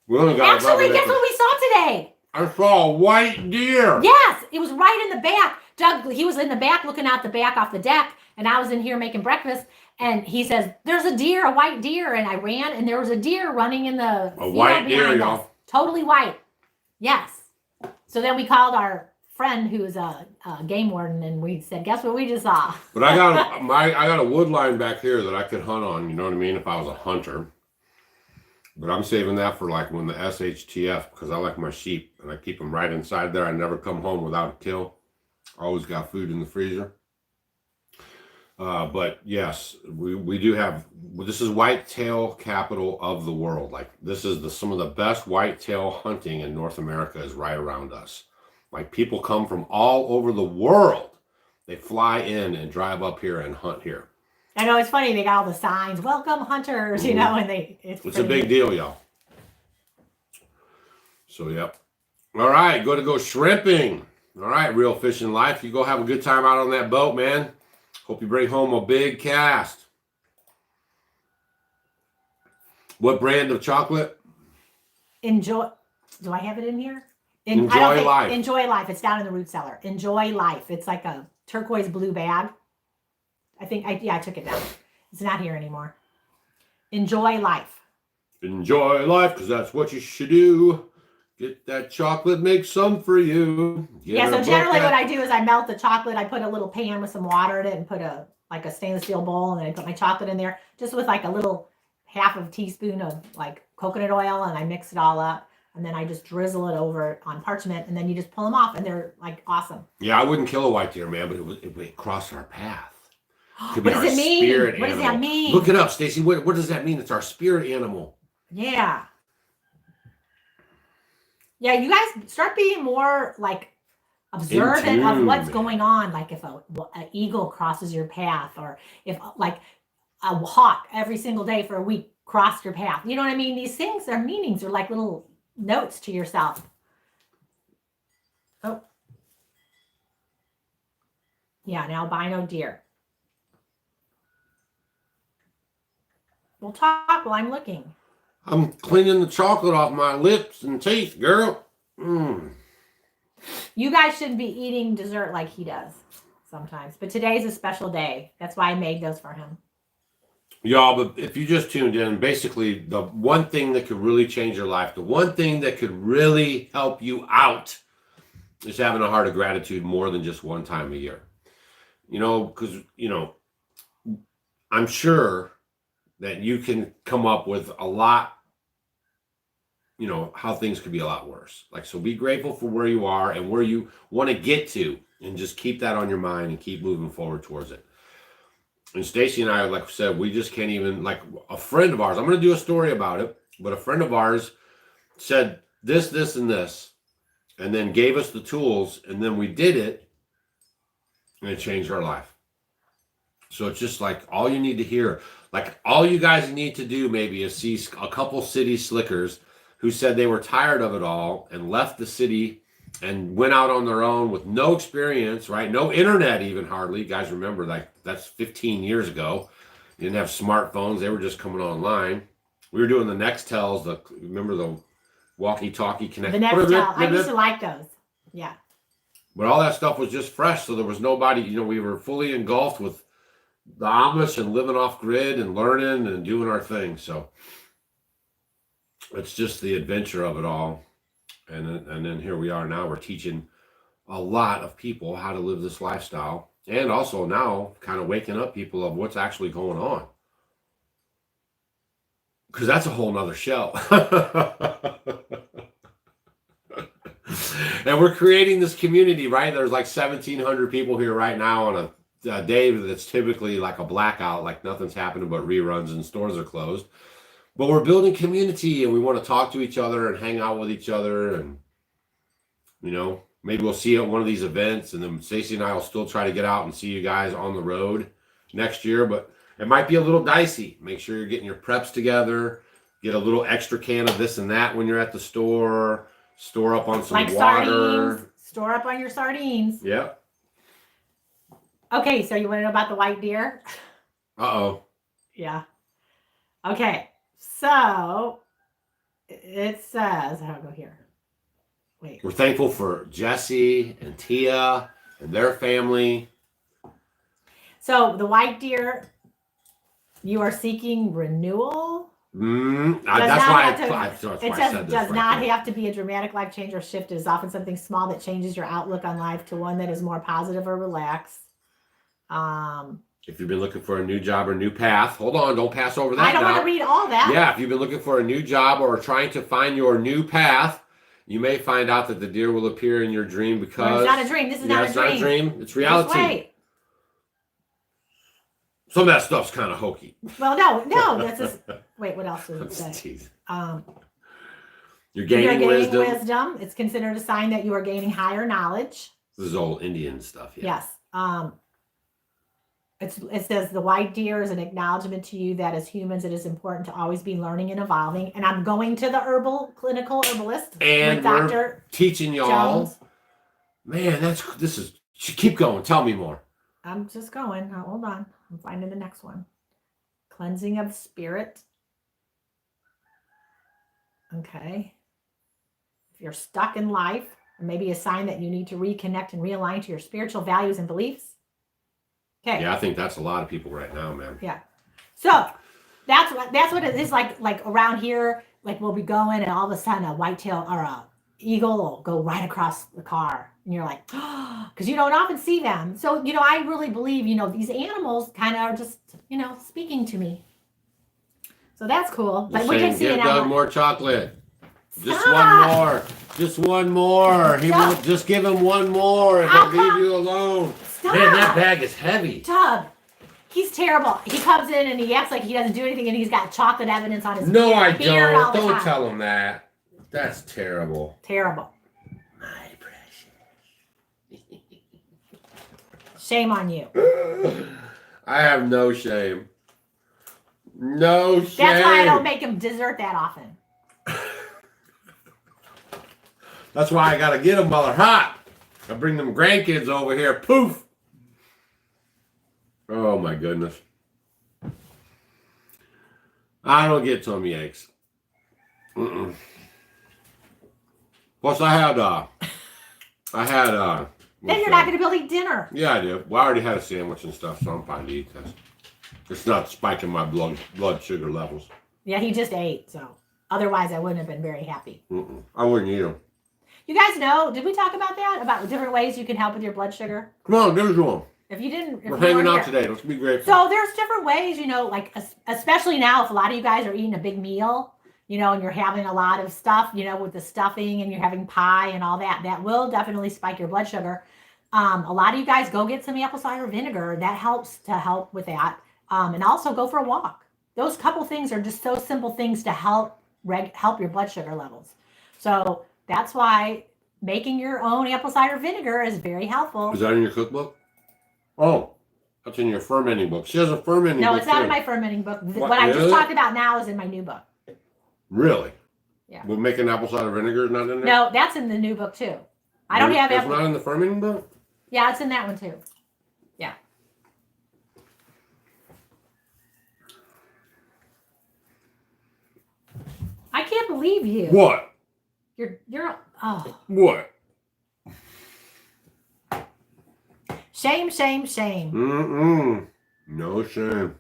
Actually, guess what we saw today? I saw a white deer. Yes, it was right in the back. Doug, he was in the back looking out the back off the deck, and I was in here making breakfast, and he says, there's a deer, a white deer, and I ran, and there was a deer running in the field white deer, y'all. Totally white. Yes. So then we called our friend who is a game warden, and we said, guess what we just saw? But I got a wood line back here that I could hunt on, you know what I mean, if I was a hunter. But I'm saving that for like when the SHTF, because I like my sheep, and I keep them right inside there. I never come home without a kill. Always got food in the freezer. But yes, we do have, this is whitetail capital of the world. Like this is some of the best whitetail hunting in North America is right around us. Like people come from all over the world. They fly in and drive up here and hunt here. I know, it's funny, they got all the signs, welcome hunters, and it's a big deal, y'all. So, yep. All right, go shrimping. All right, Real Fishing Life. You go have a good time out on that boat, man. Hope you bring home a big cast. What brand of chocolate? Enjoy. Do I have it in here? Enjoy Life. Enjoy Life. It's down in the root cellar. Enjoy Life. It's like a turquoise blue bag. I took it down. It's not here anymore. Enjoy life. Enjoy life, because that's what you should do. Get that chocolate, make some for you. Yeah, so generally what I do is I melt the chocolate. I put a little pan with some water in it and put a stainless steel bowl, and then I put my chocolate in there just with like a little half of a teaspoon of like coconut oil, and I mix it all up, and then I just drizzle it over on parchment, and then you just pull them off, and they're like awesome. Yeah, I wouldn't kill a white deer, man, but it crossed our path. Could be what does it mean? What does that mean? Look it up, Stacy. What does that mean? It's our spirit animal. Yeah. Yeah, you guys start being more like observant of what's going on. Like if an eagle crosses your path, or if like a hawk every single day for a week crossed your path. You know what I mean? These things, their meanings are like little notes to yourself. Oh. Yeah, an albino deer. We'll talk while I'm looking. I'm cleaning the chocolate off my lips and teeth, girl. You guys shouldn't be eating dessert like he does sometimes. But today's a special day. That's why I made those for him. Y'all, but if you just tuned in, basically the one thing that could really change your life, the one thing that could really help you out is having a heart of gratitude more than just one time a year. You know, because, you know, I'm sure that you can come up with a lot, you know, how things could be a lot worse. Like, so be grateful for where you are and where you want to get to, and just keep that on your mind and keep moving forward towards it. And Stacy and I, like I said, we just can't even, like a friend of ours, I'm going to do a story about it, but a friend of ours said this, this, and this, and then gave us the tools, and then we did it, and it changed our life. So it's just like all you need to hear. Like all you guys need to do maybe is see a couple city slickers who said they were tired of it all and left the city and went out on their own with no experience, right? No internet even hardly. You guys remember, like that's 15 years ago. You didn't have smartphones. They were just coming online. We were doing the Nextels. Remember the walkie-talkie connect? The Nextel. I used to like those. Yeah. But all that stuff was just fresh. So there was nobody, you know, we were fully engulfed with the Amish and living off grid and learning and doing our thing. So it's just the adventure of it all. And then here we are now. We're teaching a lot of people how to live this lifestyle, and also now kind of waking up people of what's actually going on. Because that's a whole nother show. And we're creating this community, right? There's like 1,700 people here right now on a day that's typically like a blackout, like nothing's happening but reruns and stores are closed. But we're building community, and we want to talk to each other and hang out with each other. And, you know, maybe we'll see you at one of these events, and then Stacy and I will still try to get out and see you guys on the road next year. But it might be a little dicey. Make sure you're getting your preps together. Get a little extra can of this and that when you're at the store. Store up on some like water. Sardines. Store up on your sardines. Yep. Okay, so you want to know about the white deer? Uh-oh. Yeah. Okay, so it says, I'll go here. Wait. We're thankful for Jesse and Tia and their family. So the white deer, you are seeking renewal? That's why I said this. Does not have to be a dramatic life change or shift. It is often something small that changes your outlook on life to one that is more positive or relaxed. If you've been looking for a new job or new path, hold on, don't pass over that. I don't want to read all that. Yeah, if you've been looking for a new job or trying to find your new path, you may find out that the deer will appear in your dream because... Well, it's not a dream. This is not a dream. It's not a dream. It's reality. Just wait. Some of that stuff's kind of hokey. Well, no. This is... Wait, what else does it say? You're gaining wisdom. It's considered a sign that you are gaining higher knowledge. This is old Indian stuff. Yeah. Yes. It says the white deer is an acknowledgement to you that as humans, it is important to always be learning and evolving. And I'm going to the clinical herbalist and with Dr. teaching y'all. Jones. Man, keep going. Tell me more. I'm just going. Now, hold on. I'm finding the next one. Cleansing of spirit. Okay. If you're stuck in life, maybe a sign that you need to reconnect and realign to your spiritual values and beliefs. Okay. Yeah, I think that's a lot of people right now, man. Yeah. So That's what it is like around here. Like we'll be going, and all of a sudden a whitetail or a eagle will go right across the car, and you're like, oh, because you don't often see them. So I really believe these animals kind of are just speaking to me. So that's cool. But we can see give Doug more chocolate. Just Stop. one more. Just one more. He won't. Just give him one more, and he'll leave you alone. Stop. Man, that bag is heavy. Doug. He's terrible. He comes in and he acts like he doesn't do anything, and he's got chocolate evidence on his No, I beard all don't. the Don't time. tell him that. That's terrible. Terrible. My precious. Shame on you. I have no shame. No shame. That's why I don't make him dessert that often. That's why I gotta get them while they're hot. I bring them grandkids over here. Poof. Oh my goodness. I don't get tummy aches. Plus I had Then you're not going to be able to eat dinner. Yeah, I do. Well, I already had a sandwich and stuff, so I'm fine to eat this. It's not spiking my blood sugar levels. Yeah, he just ate, so otherwise I wouldn't have been very happy. I wouldn't eat them. You guys know, did we talk about that? About different ways you can help with your blood sugar? Come on, give us one. If you didn't... We're hanging out today. Let's be grateful. So there's different ways, like, especially now, if a lot of you guys are eating a big meal, and you're having a lot of stuff, with the stuffing, and you're having pie and all that, that will definitely spike your blood sugar. A lot of you guys go get some apple cider vinegar. That helps to help with that. And also go for a walk. Those couple things are just so simple things to help your blood sugar levels. So that's why making your own apple cider vinegar is very helpful. Is that in your cookbook? Oh, that's in your fermenting book. She has a fermenting book. No, it's not too. in my fermenting book. What I just talked about now is in my new book. Really? Yeah. We're making apple cider vinegar is not in there? No, that's in the new book too. I don't have It's not in the fermenting book? Yeah, it's in that one too. Yeah. I can't believe you. What? You're oh. What? Shame, shame, shame. No shame.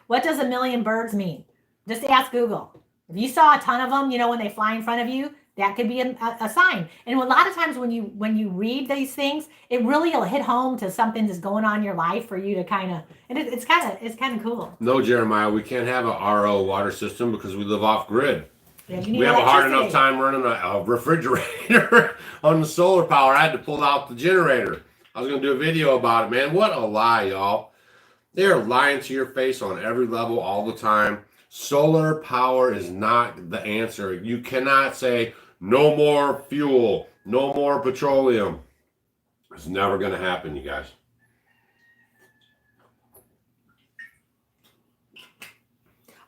What does a million birds mean? Just ask Google. If you saw a ton of them, when they fly in front of you, that could be a sign. And a lot of times when you read these things, it really will hit home to something that's going on in your life for you to kind of, and it's kind of cool. No, Jeremiah, we can't have an RO water system because we live off grid. Yeah, you need we have a hard electricity. enough time running a refrigerator on the solar power. I had to pull out the generator. I was going to do a video about it, man. What a lie, y'all. They're lying to your face on every level all the time. Solar power is not the answer. You cannot say no more fuel, no more petroleum. It's never going to happen, you guys.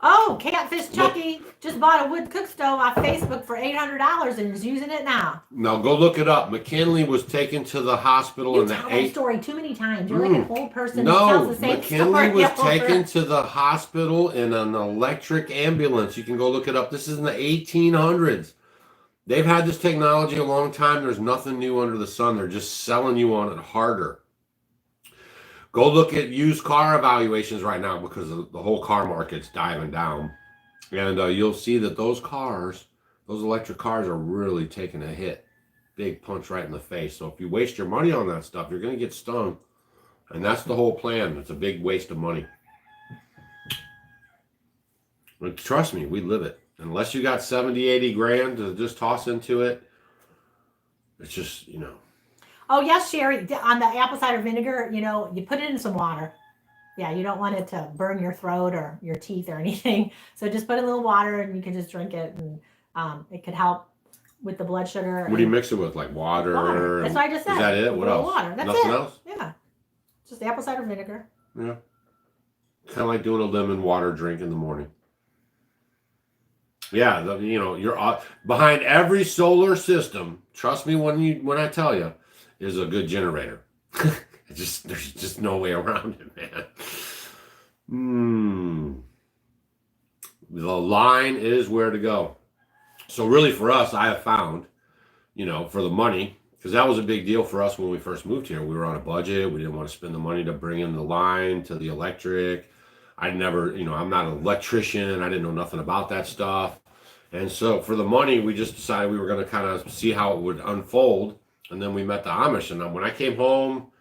Oh, Catfish Chucky just bought a wood cook stove off Facebook for $800 and is using it now. Now go look it up. McKinley was taken to the hospital You in the tell that story too many times. You're like an old person who No, tells the same McKinley story was over. taken to the hospital in an electric ambulance. You can go look it up. This is in the 1800s. They've had this technology a long time. There's nothing new under the sun. They're just selling you on it harder. Go look at used car evaluations right now because the whole car market's diving down. And you'll see that those electric cars are really taking a hit. Big punch right in the face. So if you waste your money on that stuff, you're going to get stung. And that's the whole plan. It's a big waste of money. But trust me, we live it. Unless you got 70, 80 grand to just toss into it, it's just, Oh, yes, Sherry, on the apple cider vinegar, you put it in some water. Yeah, you don't want it to burn your throat or your teeth or anything. So just put a little water and you can just drink it. And it could help with the blood sugar. What do you mix it with? Like water? That's what I just said. Is that it? What else? Water. That's Nothing it. else? Yeah. Just apple cider vinegar. Yeah. Kind of like doing a lemon water drink in the morning. Yeah, you're behind every solar system. Trust me when I tell you, is a good generator. There's just no way around it, man. The line is where to go. So really, for us, I have found, for the money, because that was a big deal for us when we first moved here. We were on a budget. We didn't want to spend the money to bring in the line to the electric. I never, I'm not an electrician. I didn't know nothing about that stuff. And so for the money, we just decided we were going to kind of see how it would unfold. And then we met the Amish. And when I came home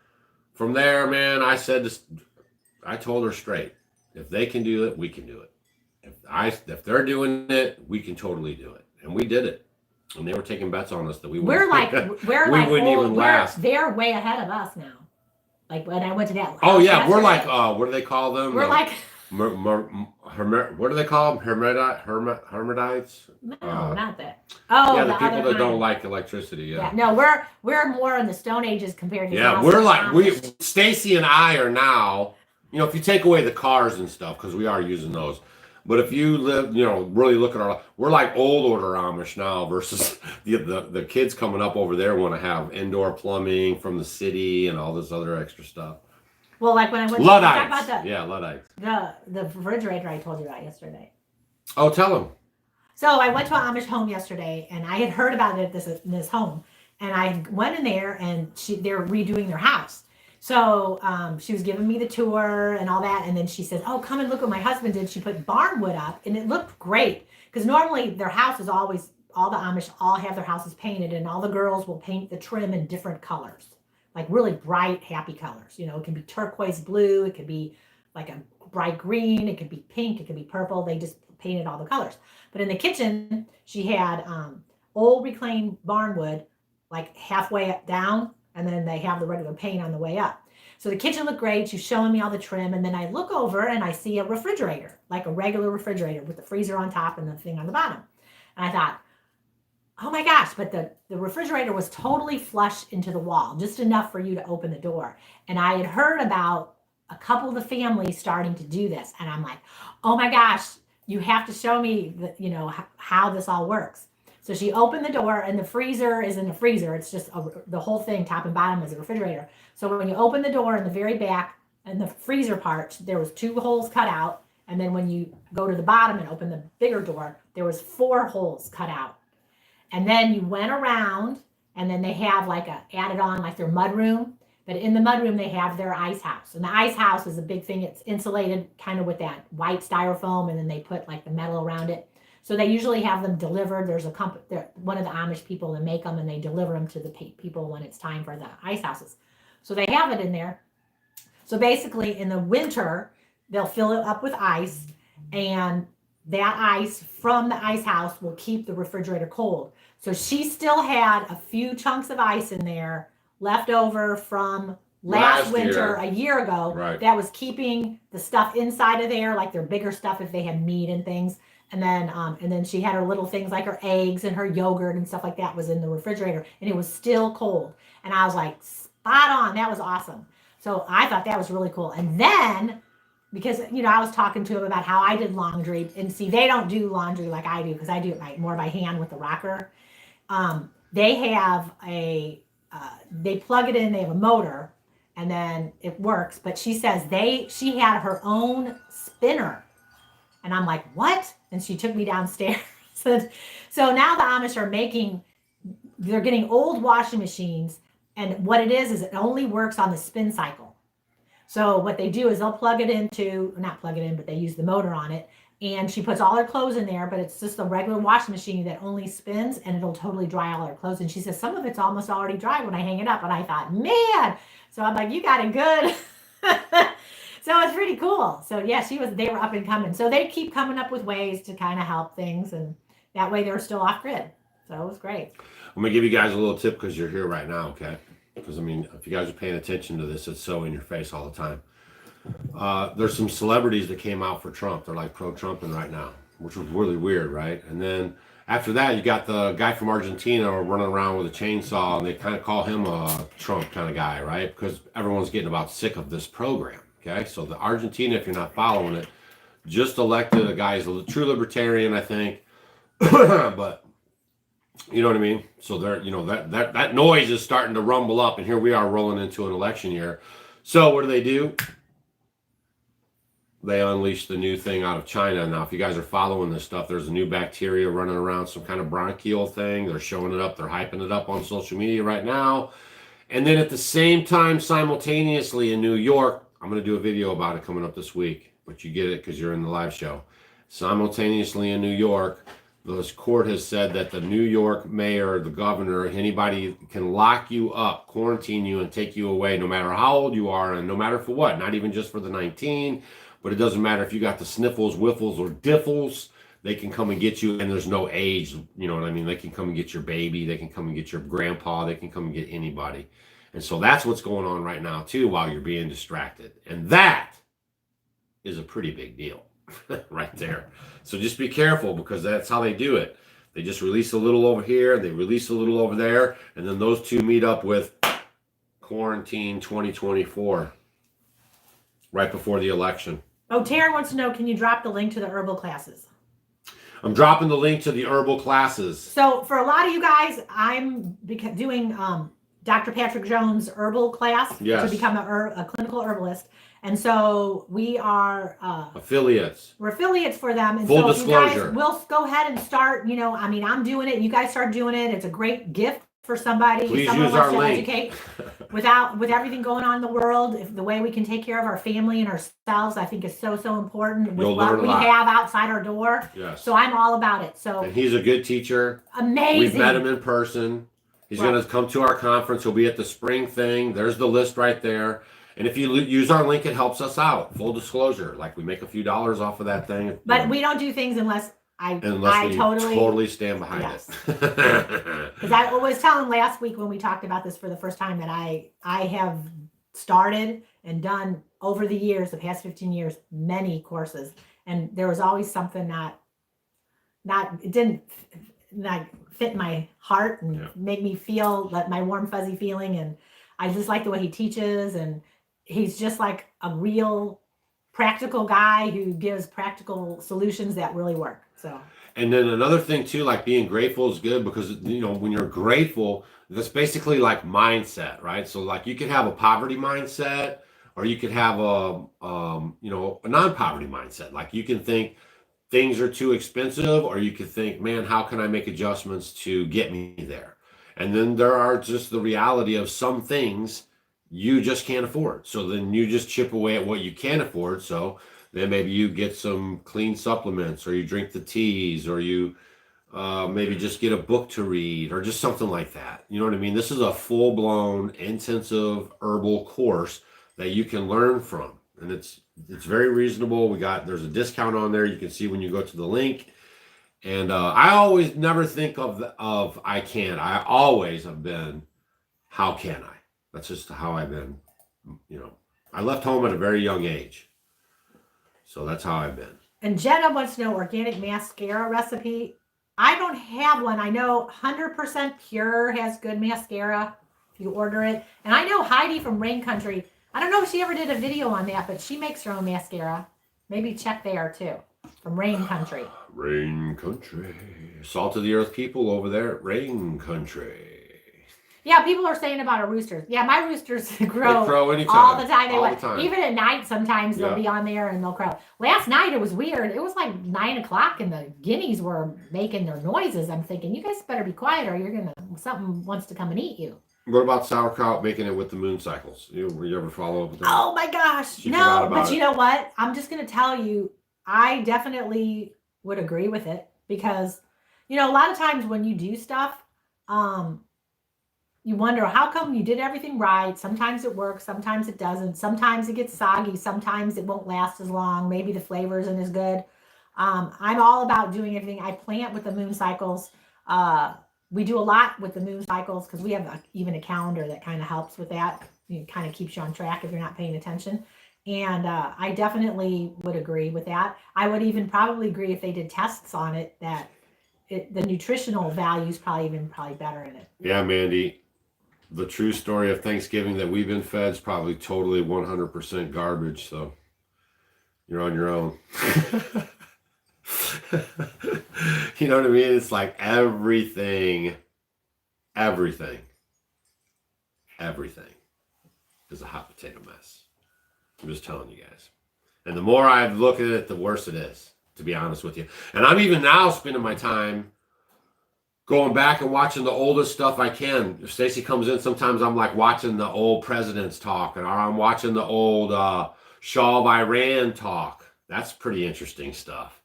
from there, man, I told her straight, if they can do it, we can do it. If they're doing it, we can totally do it. And we did it. And they were taking bets on us that we wouldn't, wouldn't even last. They're way ahead of us now. Like when I went to that. Oh yeah, we're like, what do they call them? We're like. What do they call them? Hermetites? No, not that. Oh, yeah, the people that don't like electricity. Yeah. No, we're more in the Stone Ages compared to. Yeah, we're like Stacy and I are now. If you take away the cars and stuff, because we are using those. But if you live, really look at we're like old order Amish now versus the kids coming up over there want to have indoor plumbing from the city and all this other extra stuff. Well, like when I went Luddites. To Luddites. The refrigerator I told you about yesterday. Oh, tell them. So I went to an Amish home yesterday, and I had heard about it in this home, and I went in there, and they're redoing their house. So she was giving me the tour and all that, and then she says, "Oh, come and look what my husband did." She put barn wood up, and it looked great because normally their house is always all the Amish all have their houses painted, and all the girls will paint the trim in different colors. Like really bright, happy colors. It can be turquoise blue. It could be like a bright green. It could be pink. It could be purple. They just painted all the colors. But in the kitchen, she had old reclaimed barn wood, like halfway up down, and then they have the regular paint on the way up. So the kitchen looked great. She's showing me all the trim, and then I look over and I see a refrigerator, like a regular refrigerator with the freezer on top and the thing on the bottom. And I thought, oh my gosh, but the refrigerator was totally flush into the wall, just enough for you to open the door. And I had heard about a couple of the families starting to do this. And I'm like, oh my gosh, you have to show me how this all works. So she opened the door, and the freezer is in the freezer. It's just the whole thing, top and bottom, is a refrigerator. So when you open the door in the very back and the freezer part, there was 2 holes cut out. And then when you go to the bottom and open the bigger door, there was 4 holes cut out. And then you went around, and then they have added on like their mud room. But in the mud room, they have their ice house. And the ice house is a big thing. It's insulated kind of with that white styrofoam, and then they put like the metal around it. So they usually have them delivered. There's one of the Amish people that make them, and they deliver them to the people when it's time for the ice houses. So they have it in there. So basically in the winter, they'll fill it up with ice, and that ice from the ice house will keep the refrigerator cold. So she still had a few chunks of ice in there left over from last winter, a year ago, right, that was keeping the stuff inside of there, like their bigger stuff if they had meat and things. And then she had her little things like her eggs and her yogurt and stuff like that was in the refrigerator, and it was still cold. And I was like, spot on. That was awesome. So I thought that was really cool. And then, because, I was talking to him about how I did laundry, and see, they don't do laundry like I do, because I do it more by hand with the rocker. They have they plug it in, they have a motor, and then it works. But she says she had her own spinner. And I'm like, what? And she took me downstairs. So now the Amish they're getting old washing machines. And what it is it only works on the spin cycle. So what they do is they'll not plug it in, but they use the motor on it. And she puts all her clothes in there, but it's just a regular washing machine that only spins, and it'll totally dry all her clothes. And she says, some of it's almost already dry when I hang it up. And I thought, man. So I'm like, you got it good. So it's pretty cool. So yeah, they were up and coming. So they keep coming up with ways to kind of help things, and that way they're still off grid. So it was great. I'm gonna give you guys a little tip because you're here right now, okay? Because if you guys are paying attention to this, it's so in your face all the time. There's some celebrities that came out for Trump. They're like pro-Trumping right now, which was really weird, right? And then after that, you got the guy from Argentina running around with a chainsaw, and they kind of call him a Trump kind of guy, right? Because everyone's getting about sick of this program. Okay, so the Argentina, if you're not following it, just elected a guy who's a true libertarian, I think. But you know what I mean? So there, that noise is starting to rumble up, and here we are rolling into an election year. So what do? They unleashed the new thing out of China. Now, if you guys are following this stuff, there's a new bacteria running around, some kind of bronchial thing. They're showing it up. They're hyping it up on social media right now. And then at the same time, simultaneously in New York, I'm going to do a video about it coming up this week. but you get it because you're in the live show. Simultaneously in New York, the court has said that the New York mayor, the governor, anybody can lock you up, quarantine you, and take you away no matter how old you are and no matter for what. Not even just for the 19, but it doesn't matter if you got the sniffles, whiffles, or diffles. They can come and get you, and there's no age. You know what I mean? They can come and get your baby. They can come and get your grandpa. They can come and get anybody. And so that's what's going on right now, too, while you're being distracted. And that is a pretty big deal right there. So just be careful because that's how they do it. They just release a little over here, they release a little over there, and then those two meet up with quarantine 2024 right before the election. Oh, Terry wants to know, can you drop the link to the herbal classes? I'm dropping the link to the herbal classes. So for a lot of you guys, I'm doing Dr. Patrick Jones' herbal class to become a clinical herbalist. And so we are affiliates. We're affiliates for them. And Full so disclosure. You guys will go ahead and start, I'm doing it. You guys start doing it. It's a great gift for somebody. Please Someone use wants our to link. Educate. With everything going on in the world, the way we can take care of our family and ourselves, I think is so important with what we have outside our door. Yes. So I'm all about it. So and he's a good teacher. Amazing. We've met him in person. He's going to come to our conference. He'll be at the spring thing. There's the list right there. And if you use our link, it helps us out. Full disclosure, like we make a few dollars off of that thing. But we don't do things unless I totally stand behind it. Because I was telling last week when we talked about this for the first time that I have started and done over the years, the past 15 years, many courses, and there was always something it didn't fit my heart and make me feel my warm fuzzy feeling, and I just like the way he teaches, and he's just like a real practical guy who gives practical solutions that really work. So. And then another thing too, like being grateful is good because when you're grateful, that's basically like mindset, right? So like you could have a poverty mindset, or you could have a non-poverty mindset. Like you can think things are too expensive, or you could think, man, how can I make adjustments to get me there? And then there are just the reality of some things you just can't afford. So then you just chip away at what you can afford. So then maybe you get some clean supplements, or you drink the teas, or you maybe just get a book to read, or just something like that. You know what I mean? This is a full-blown intensive herbal course that you can learn from. And it's very reasonable. There's a discount on there. You can see when you go to the link. And I always never think of I can. I always have been, how can I? That's just how I've been. I left home at a very young age. So that's how I've been. And Jenna wants to know organic mascara recipe. I don't have one. I know 100% Pure has good mascara if you order it. And I know Heidi from Rain Country. I don't know if she ever did a video on that, but she makes her own mascara. Maybe check there too. From Rain Country. Rain Country. Salt of the earth people over there at Rain Country. Yeah, people are saying about our roosters. Yeah, my roosters crow, they crow anytime. All the time. All the time. Even at night, sometimes they'll be on there and they'll crow. Last night, it was weird. It was like 9 o'clock and the guineas were making their noises. I'm thinking, you guys better be quiet or something wants to come and eat you. What about sauerkraut, making it with the moon cycles? You ever follow up with that? Oh my gosh. No, but you know what? I'm just going to tell you, I definitely would agree with it because, a lot of times when you do stuff, you wonder how come you did everything right. Sometimes it works, sometimes it doesn't. Sometimes it gets soggy. Sometimes it won't last as long. Maybe the flavor isn't as good. I'm all about doing everything. I plant with the moon cycles. We do a lot with the moon cycles because we have even a calendar that kind of helps with that. It kind of keeps you on track if you're not paying attention. And I definitely would agree with that. I would even probably agree if they did tests on it that the nutritional value is probably better in it. Yeah, Mandy. The true story of Thanksgiving that we've been fed is probably totally 100% garbage. So you're on your own. You know what I mean? It's like everything is a hot potato mess. I'm just telling you guys. And the more I look at it, the worse it is, to be honest with you. And I'm even now spending my time going back and watching the oldest stuff I can. If Stacy comes in, sometimes I'm like watching the old presidents talk, or I'm watching the old Shah of Iran talk. That's pretty interesting stuff.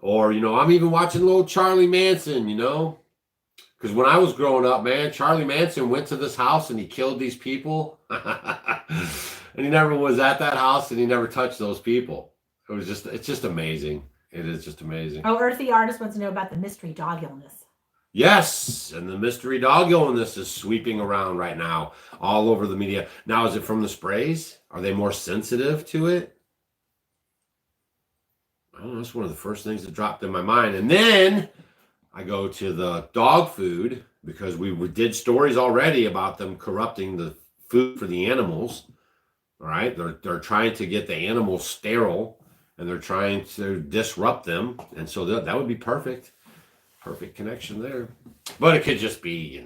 Or, I'm even watching little Charlie Manson, because when I was growing up, man, Charlie Manson went to this house and he killed these people. And he never was at that house and he never touched those people. It's just amazing. It is just amazing. Oh, Earthy Artist wants to know about the mystery dog illness. Yes, and the mystery dog illness is sweeping around right now all over the media. Now, is it from the sprays? Are they more sensitive to it? I don't know, that's one of the first things that dropped in my mind. And then I go to the dog food because we did stories already about them corrupting the food for the animals. All right, they're trying to get the animals sterile, and they're trying to disrupt them, and so that would be perfect connection there. But it could just be,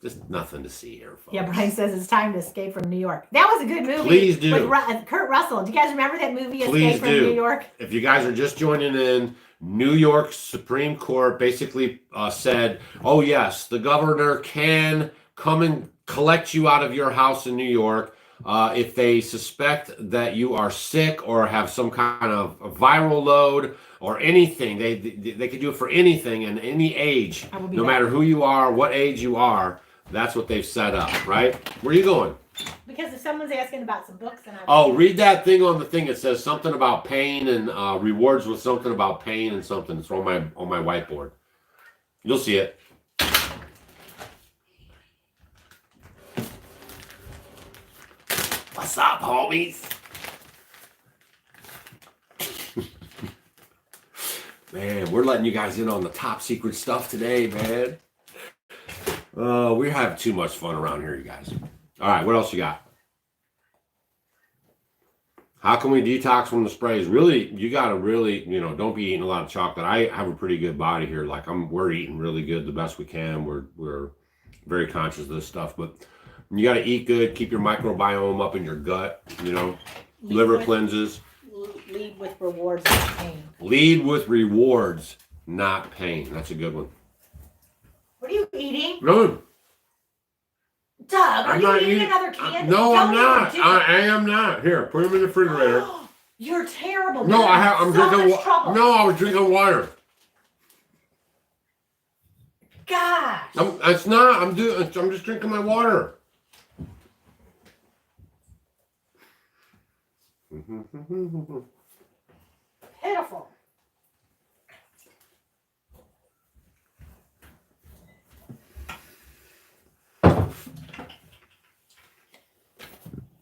just nothing to see here, folks. Yeah, Brian says it's time to escape from New York. That was a good movie. Please do. With Kurt Russell. Do you guys remember that movie, Please Escape from New York? If you guys are just joining in, New York Supreme Court basically said, oh yes, the governor can come and collect you out of your house in New York if they suspect that you are sick or have some kind of viral load or anything. They could do it for anything and any age, no matter who you are, what age you are. That's what they've set up, right? Where are you going? Because if someone's asking about some books, and read that thing on the thing. It says something about pain and rewards with something about pain and something. It's on my whiteboard. You'll see it. What's up, homies? Man, we're letting you guys in on the top secret stuff today, man. We have too much fun around here, you guys. All right, what else you got? How can we detox from the sprays? Really, you got to really, don't be eating a lot of chocolate. I have a pretty good body here. Like we're eating really good, the best we can. We're very conscious of this stuff, but you got to eat good, keep your microbiome up in your gut, liver cleanses. Lead with rewards, not pain. Lead with rewards, not pain. That's a good one. What are you eating? No. Doug, are you eating another candy? No, I'm not. I am not. Here, put them in the refrigerator. You're terrible. No, I'm drinking water. No, I was drinking water. Gosh. It's not. I'm just drinking my water. Pitiful.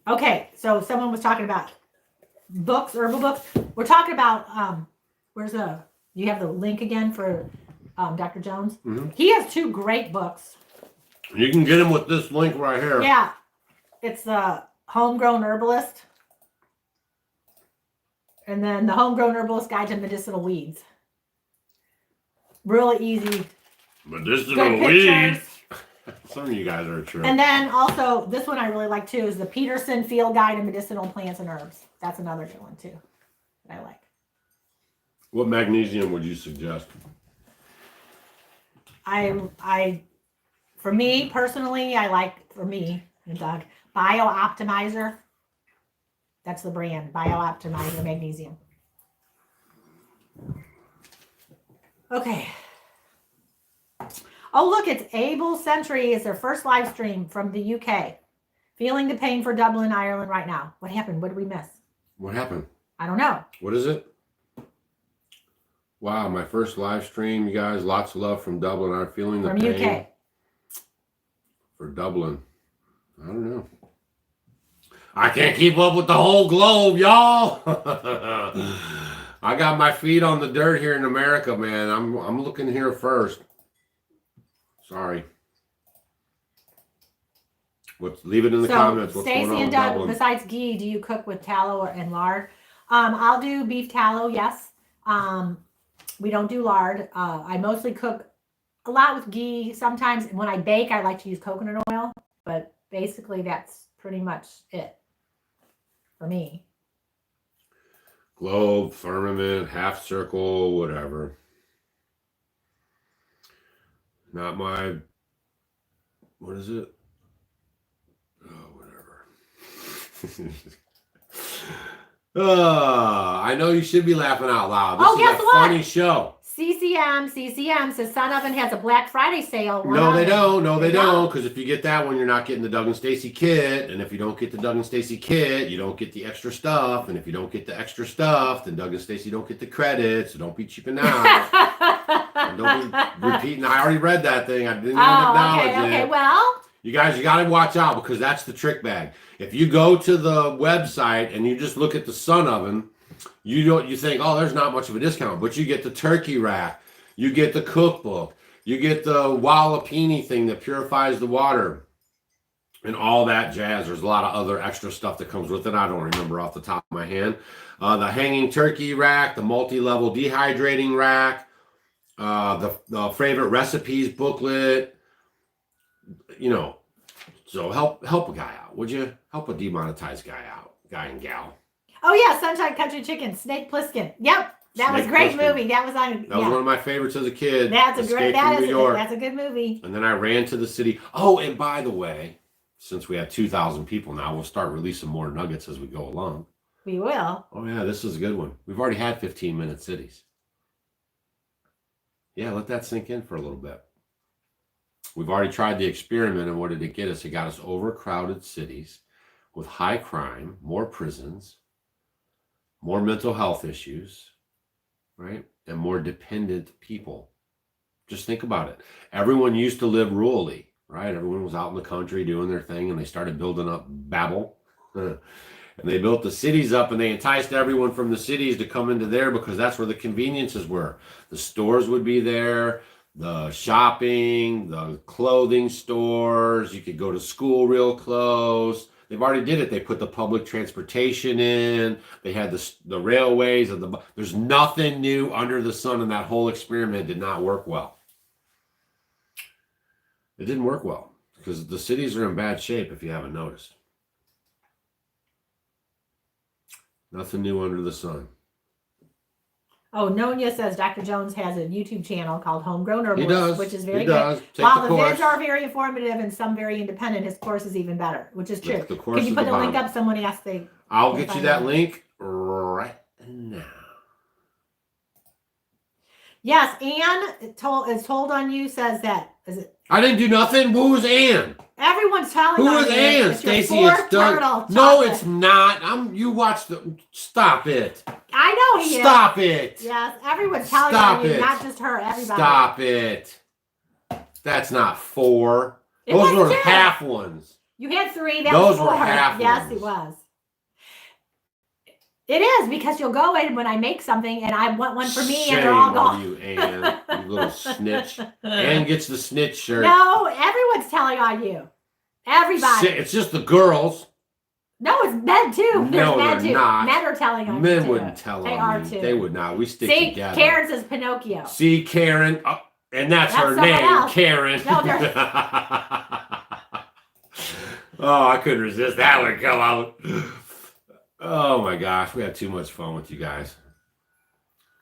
Okay, so someone was talking about books, herbal books. We're talking about you have the link again for Dr. Jones? Mm-hmm. He has 2 great books. You can get him with this link right here. Yeah. It's the Homegrown Herbalist. And then the Homegrown Herbalist Guide to Medicinal Weeds. Really easy. Medicinal weeds. Some of you guys are true. And then also, this one I really like too is the Peterson Field Guide to Medicinal Plants and Herbs. That's another good one too that I like. What magnesium would you suggest? For me personally, I like, Doug, Bio-Optimizer. That's the brand, Bio-Optimizer Magnesium. Okay. Oh, look, it's Able Century. It's their first live stream from the UK. Feeling the pain for Dublin, Ireland right now. What happened? What did we miss? What happened? I don't know. What is it? Wow, my first live stream, you guys. Lots of love from Dublin. I'm feeling the pain. From UK. For Dublin. I don't know. I can't keep up with the whole globe, y'all. I got my feet on the dirt here in America, man. I'm looking here first. Sorry. Leave it in the comments. What's Stacy going on and Doug, besides ghee, do you cook with tallow and lard? I'll do beef tallow, yes. We don't do lard. I mostly cook a lot with ghee. Sometimes when I bake, I like to use coconut oil, but basically that's pretty much it for me. Globe, firmament, half circle, whatever. Not my, what is it? Oh, whatever. I know you should be laughing out loud. This guess is a what? funny show. CCM says Sun Oven has a Black Friday sale. No, they don't. No, they don't. Because if you get that one, you're not getting the Doug and Stacy kit. And if you don't get the Doug and Stacy kit, you don't get the extra stuff. And if you don't get the extra stuff, then Doug and Stacy don't get the credit. So don't be cheaping out. And don't be repeating. I already read that thing. I didn't even acknowledge it. Okay, well. You guys, you got to watch out because that's the trick bag. If you go to the website and you just look at the Sun Oven, you think, oh, there's not much of a discount, but you get the turkey rack, you get the cookbook, you get the Walapini thing that purifies the water, and all that jazz. There's a lot of other extra stuff that comes with it. I don't remember off the top of my hand. The hanging turkey rack, the multi-level dehydrating rack, the favorite recipes booklet. You know, so help a guy out, would you? Help a demonetized guy out, guy and gal. Oh yeah, Sunshine Country Chicken, Snake Plissken. Yep, that was a great movie. That was on. That was one of my favorites as a kid. That's a great. That's a good movie. And then I ran to the city. Oh, and by the way, since we have 2,000 people now, we'll start releasing more nuggets as we go along. We will. Oh yeah, this is a good one. We've already had 15-minute cities. Yeah, let that sink in for a little bit. We've already tried the experiment, and what did it get us? It got us overcrowded cities with high crime, more prisons, more mental health issues, right? And more dependent people. Just think about it. Everyone used to live rurally, right? Everyone was out in the country doing their thing, and they started building up Babel. And they built the cities up, and they enticed everyone from the cities to come into there because that's where the conveniences were. The stores would be there, the shopping, the clothing stores. You could go to school real close. They've already did it. They put the public transportation in. They had the railways. There's nothing new under the sun, and that whole experiment did not work well. It didn't work well because the cities are in bad shape if you haven't noticed. Nothing new under the sun. Oh, Nonya says Dr. Jones has a YouTube channel called Homegrown Herbalist, which is very good. Take While the the course. vids are very informative and some very independent, his course is even better, which is true. The course Can you is put the the link bottom. up? Someone asked they. I'll get you that link right now. Yes, Anne is told on you, says that. Is it? I didn't do nothing. Who's Ann? Everyone's telling Who on is you. Ann? It's your Stacy, fourth it's Doug. turtle No, chocolate. it's not. You watch the. Stop it. I know he is. Stop it. Yes, everyone's telling Stop on you, it. not just her, everybody. Stop it. That's not 4. It Those was were 2. half ones. You had 3. That Those was were 4. half Yes, ones. it was. It is because you'll go in when I make something and I want one for me Shame and they're all on gone. you, Ann. You little snitch. Ann gets the snitch shirt. No, everyone's telling on you. Everybody. It's just the girls. No, it's men too. There's No, men they're too. not. Men are telling on you. Men too. wouldn't tell They on are me. too. They would not. We stick See, together. Karen says Pinocchio. See, Karen. Oh, and that's her someone name, else. Karen. No, oh, I couldn't resist that one. Come out. Oh my gosh, we had too much fun with you guys.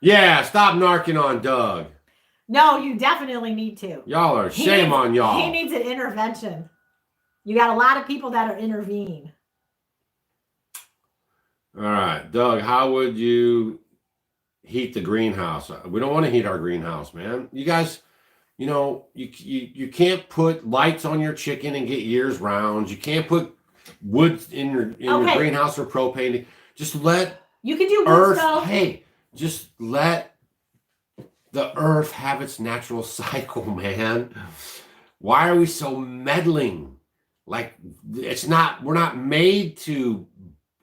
Yeah, stop narking on Doug. No, you definitely need to. Y'all are shame on y'all. He needs an intervention. You got a lot of people that are intervening. All right, Doug, how would you heat the greenhouse? We don't want to heat our greenhouse, man. You guys, you know, you can't put lights on your chicken and get years rounds. You can't put wood in your greenhouse or propane. Just let you can do Earth. stove. Hey, just let the Earth have its natural cycle, man. Why are we so meddling? Like we're not made to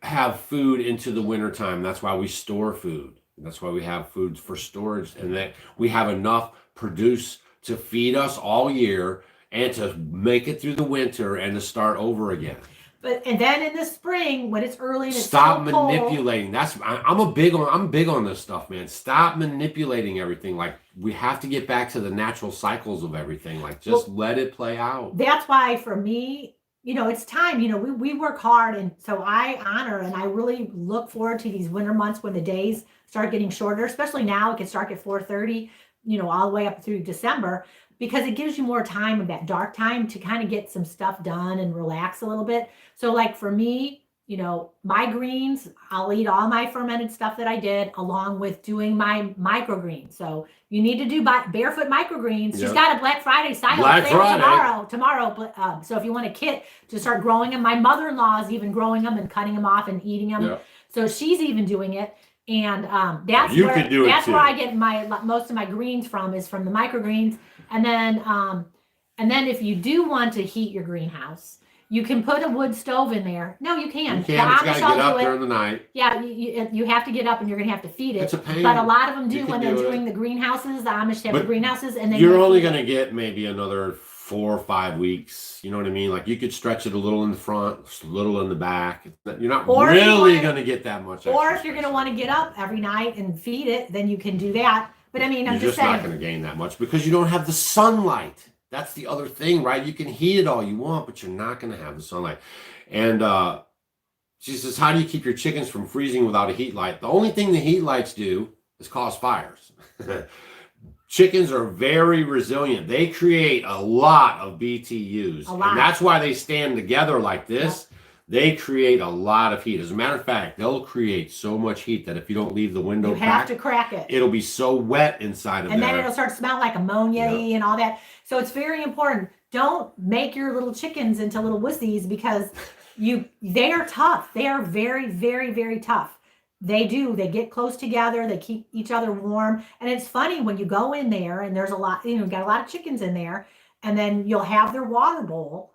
have food into the wintertime. That's why we store food. That's why we have food for storage, and that we have enough produce to feed us all year and to make it through the winter and to start over again. And then in the spring, when it's early and it's Stop so cold, manipulating. I'm big on this stuff, man. Stop manipulating everything. Like, we have to get back to the natural cycles of everything. Like, just let it play out. That's why for me, you know, it's time. You know, we work hard, and so I honor and I really look forward to these winter months when the days start getting shorter. Especially now, it can start at 4:30. You know, all the way up through December, because it gives you more time of that dark time to kind of get some stuff done and relax a little bit. So like for me, you know, my greens, I'll eat all my fermented stuff that I did along with doing my microgreens. So you need to do barefoot microgreens. She's got a Black Friday sale tomorrow. So if you want a kit to start growing them, my mother-in-law is even growing them and cutting them off and eating them. So she's even doing it. And that's where I get most of my greens from, is from the microgreens. And then if you do want to heat your greenhouse, you can put a wood stove in there. No, you can. You can, but you got to get up during the night. Yeah, you have to get up and you're going to have to feed it. It's a pain. But a lot of them do when they're doing the greenhouses. The Amish have the greenhouses. And then you're only going to get maybe another 4 or 5 weeks. You know what I mean? Like you could stretch it a little in the front, a little in the back. You're not really going to get that much. Or if you're going to want to get up every night and feed it, then you can do that. But I mean, I'm just saying. You're just not going to gain that much because you don't have the sunlight. That's the other thing, right? You can heat it all you want, but you're not going to have the sunlight. And she says, how do you keep your chickens from freezing without a heat light? The only thing the heat lights do is cause fires. Chickens are very resilient. They create a lot of BTUs. And that's why they stand together like this. They create a lot of heat. As a matter of fact, they'll create so much heat that if you don't leave the window you have to crack it. It'll be so wet inside of there. And then it'll start to smell like ammonia and all that. So it's very important. Don't make your little chickens into little wussies because they are tough. They are very, very, very tough. They get close together. They keep each other warm. And it's funny when you go in there and there's a lot, got a lot of chickens in there, and then you'll have their water bowl.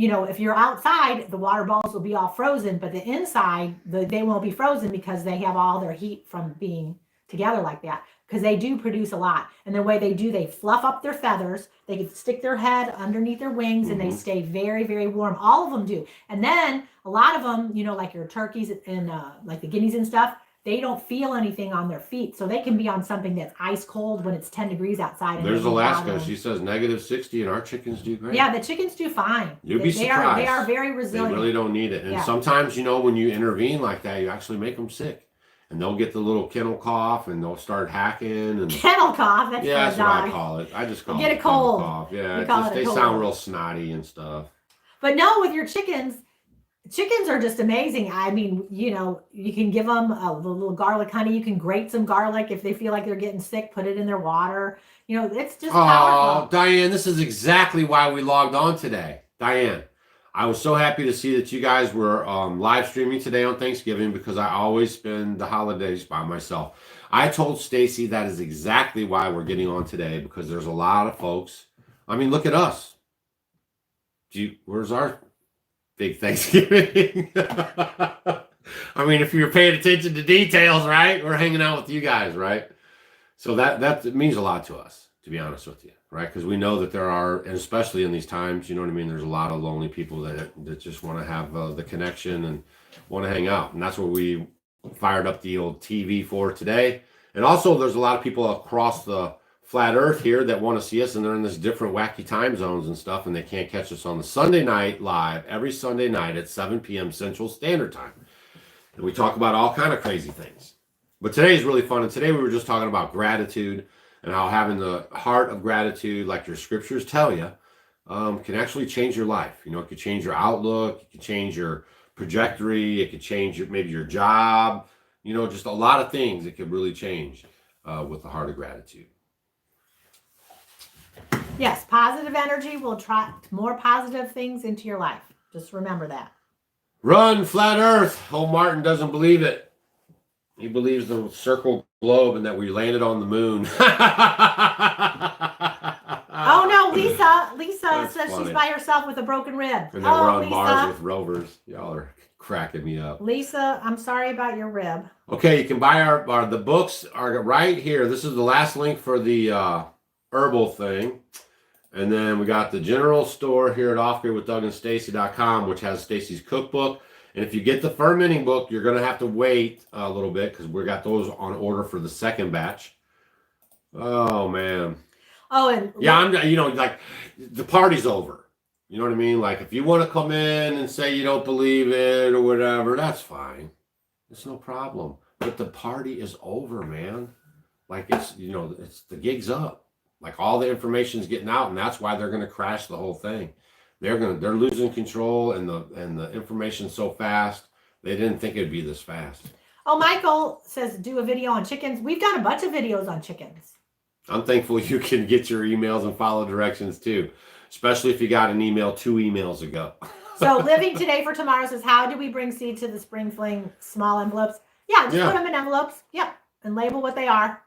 If you're outside, the water bowls will be all frozen, but the inside, they won't be frozen because they have all their heat from being together like that, because they do produce a lot. And the way they fluff up their feathers, they can stick their head underneath their wings, and they stay very, very warm. All of them do. And then a lot of them, like your turkeys and like the guineas and stuff, they don't feel anything on their feet. So they can be on something that's ice cold when it's 10 degrees outside. And there's Alaska. She says -60, and our chickens do great. Yeah, the chickens do fine. You'd be surprised. They are very resilient. They really don't need it. And sometimes, when you intervene like that, you actually make them sick. And they'll get the little kennel cough, and they'll start hacking. And kennel cough? That's what I call it. I just call it a cold cough. Yeah, they sound real snotty and stuff. But no, with your chickens are just amazing. I mean, you can give them a little garlic honey. You can grate some garlic if they feel like they're getting sick. Put it in their water. It's just powerful. Diane, this is exactly why we logged on today. Diane, I was so happy to see that you guys were live streaming today on Thanksgiving, because I always spend the holidays by myself. I told Stacy that is exactly why we're getting on today, because there's a lot of folks. I mean, look at us. Where's our big Thanksgiving? I mean, if you're paying attention to details, right? We're hanging out with you guys, right? So that means a lot to us, to be honest with you, right? Because we know that there are, and especially in these times, you know what I mean? There's a lot of lonely people that just want to have the connection and want to hang out. And that's what we fired up the old TV for today. And also, there's a lot of people across the flat earth here that want to see us, and they're in this different wacky time zones and stuff, and they can't catch us on the Sunday night live every Sunday night at 7 p.m. Central Standard Time. And we talk about all kind of crazy things. But today is really fun. And today we were just talking about gratitude, and how having the heart of gratitude, like your scriptures tell you, can actually change your life. It could change your outlook. It could change your trajectory. It could change maybe your job. Just a lot of things it could really change with the heart of gratitude. Yes, positive energy will attract more positive things into your life. Just remember that. Run, flat earth. Old Martin doesn't believe it. He believes the circle globe and that we landed on the moon. Oh no, Lisa says funny. She's by herself with a broken rib. And then we're on Mars with rovers. Y'all are cracking me up. Lisa, I'm sorry about your rib. Okay, you can buy the books are right here. This is the last link for the herbal thing. And then we got the general store here at offgridwithdougandstacy.com, which has Stacy's cookbook. And if you get the fermenting book, you're going to have to wait a little bit, because we got those on order for the second batch. Oh, man. Oh, and yeah, I'm, like the party's over. You know what I mean? Like if you want to come in and say you don't believe it or whatever, that's fine. It's no problem. But the party is over, man. Like it's the gig's up. Like all the information's getting out, and that's why they're going to crash the whole thing. They're losing control, and the information's so fast. They didn't think it would be this fast. Oh, Michael says do a video on chickens. We've done a bunch of videos on chickens. I'm thankful you can get your emails and follow directions too, especially if you got an email 2 emails ago. So Living Today for Tomorrow says, how do we bring seed to the spring fling? Small envelopes. Yeah, just put them in envelopes. Yep. And label what they are.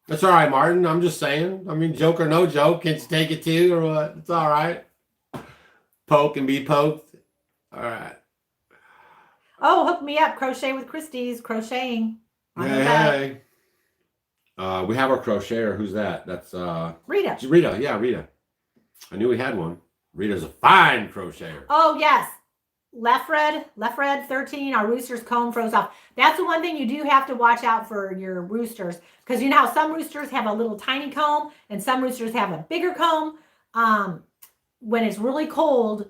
That's all right, Martin. I'm just saying. I mean, joke or no joke. Kids take it too or what? It's all right. Poke and be poked. All right. Oh, hook me up. Crochet with Christie's. Crocheting. Hey. We have our crocheter. Who's that? That's Rita. Rita. Yeah, Rita. I knew we had one. Rita's a fine crocheter. Oh, yes. Left red 13, our rooster's comb froze off. That's the one thing you do have to watch out for your roosters, because you know how some roosters have a little tiny comb and some roosters have a bigger comb. When it's really cold,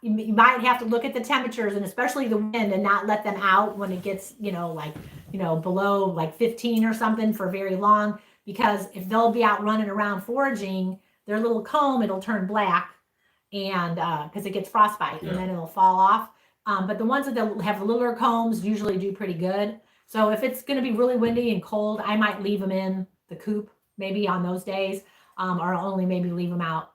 you might have to look at the temperatures and especially the wind and not let them out when it gets, below like 15 or something for very long, because if they'll be out running around foraging, their little comb, it'll turn black. And because it gets frostbite and then it'll fall off. But the ones that have the littler combs usually do pretty good. So if it's going to be really windy and cold, I might leave them in the coop maybe on those days, or only maybe leave them out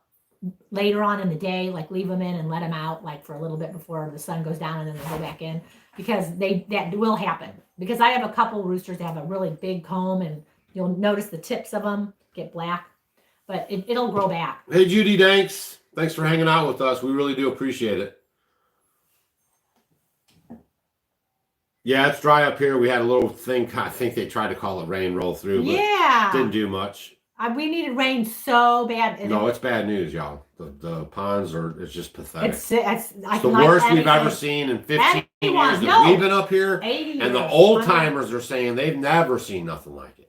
later on in the day, like leave them in and let them out like for a little bit before the sun goes down and then they'll go back in, because that will happen. Because I have a couple roosters that have a really big comb and you'll notice the tips of them get black, but it'll grow back. Hey, Judy, thanks. Thanks for hanging out with us. We really do appreciate it. Yeah, it's dry up here. We had a little thing. I think they tried to call it rain roll through, but didn't do much. We needed rain so bad. No, it's bad news, y'all. The ponds it's just pathetic. It's the worst we've ever seen in 15 years that we've been up here. And the old timers are saying they've never seen nothing like it.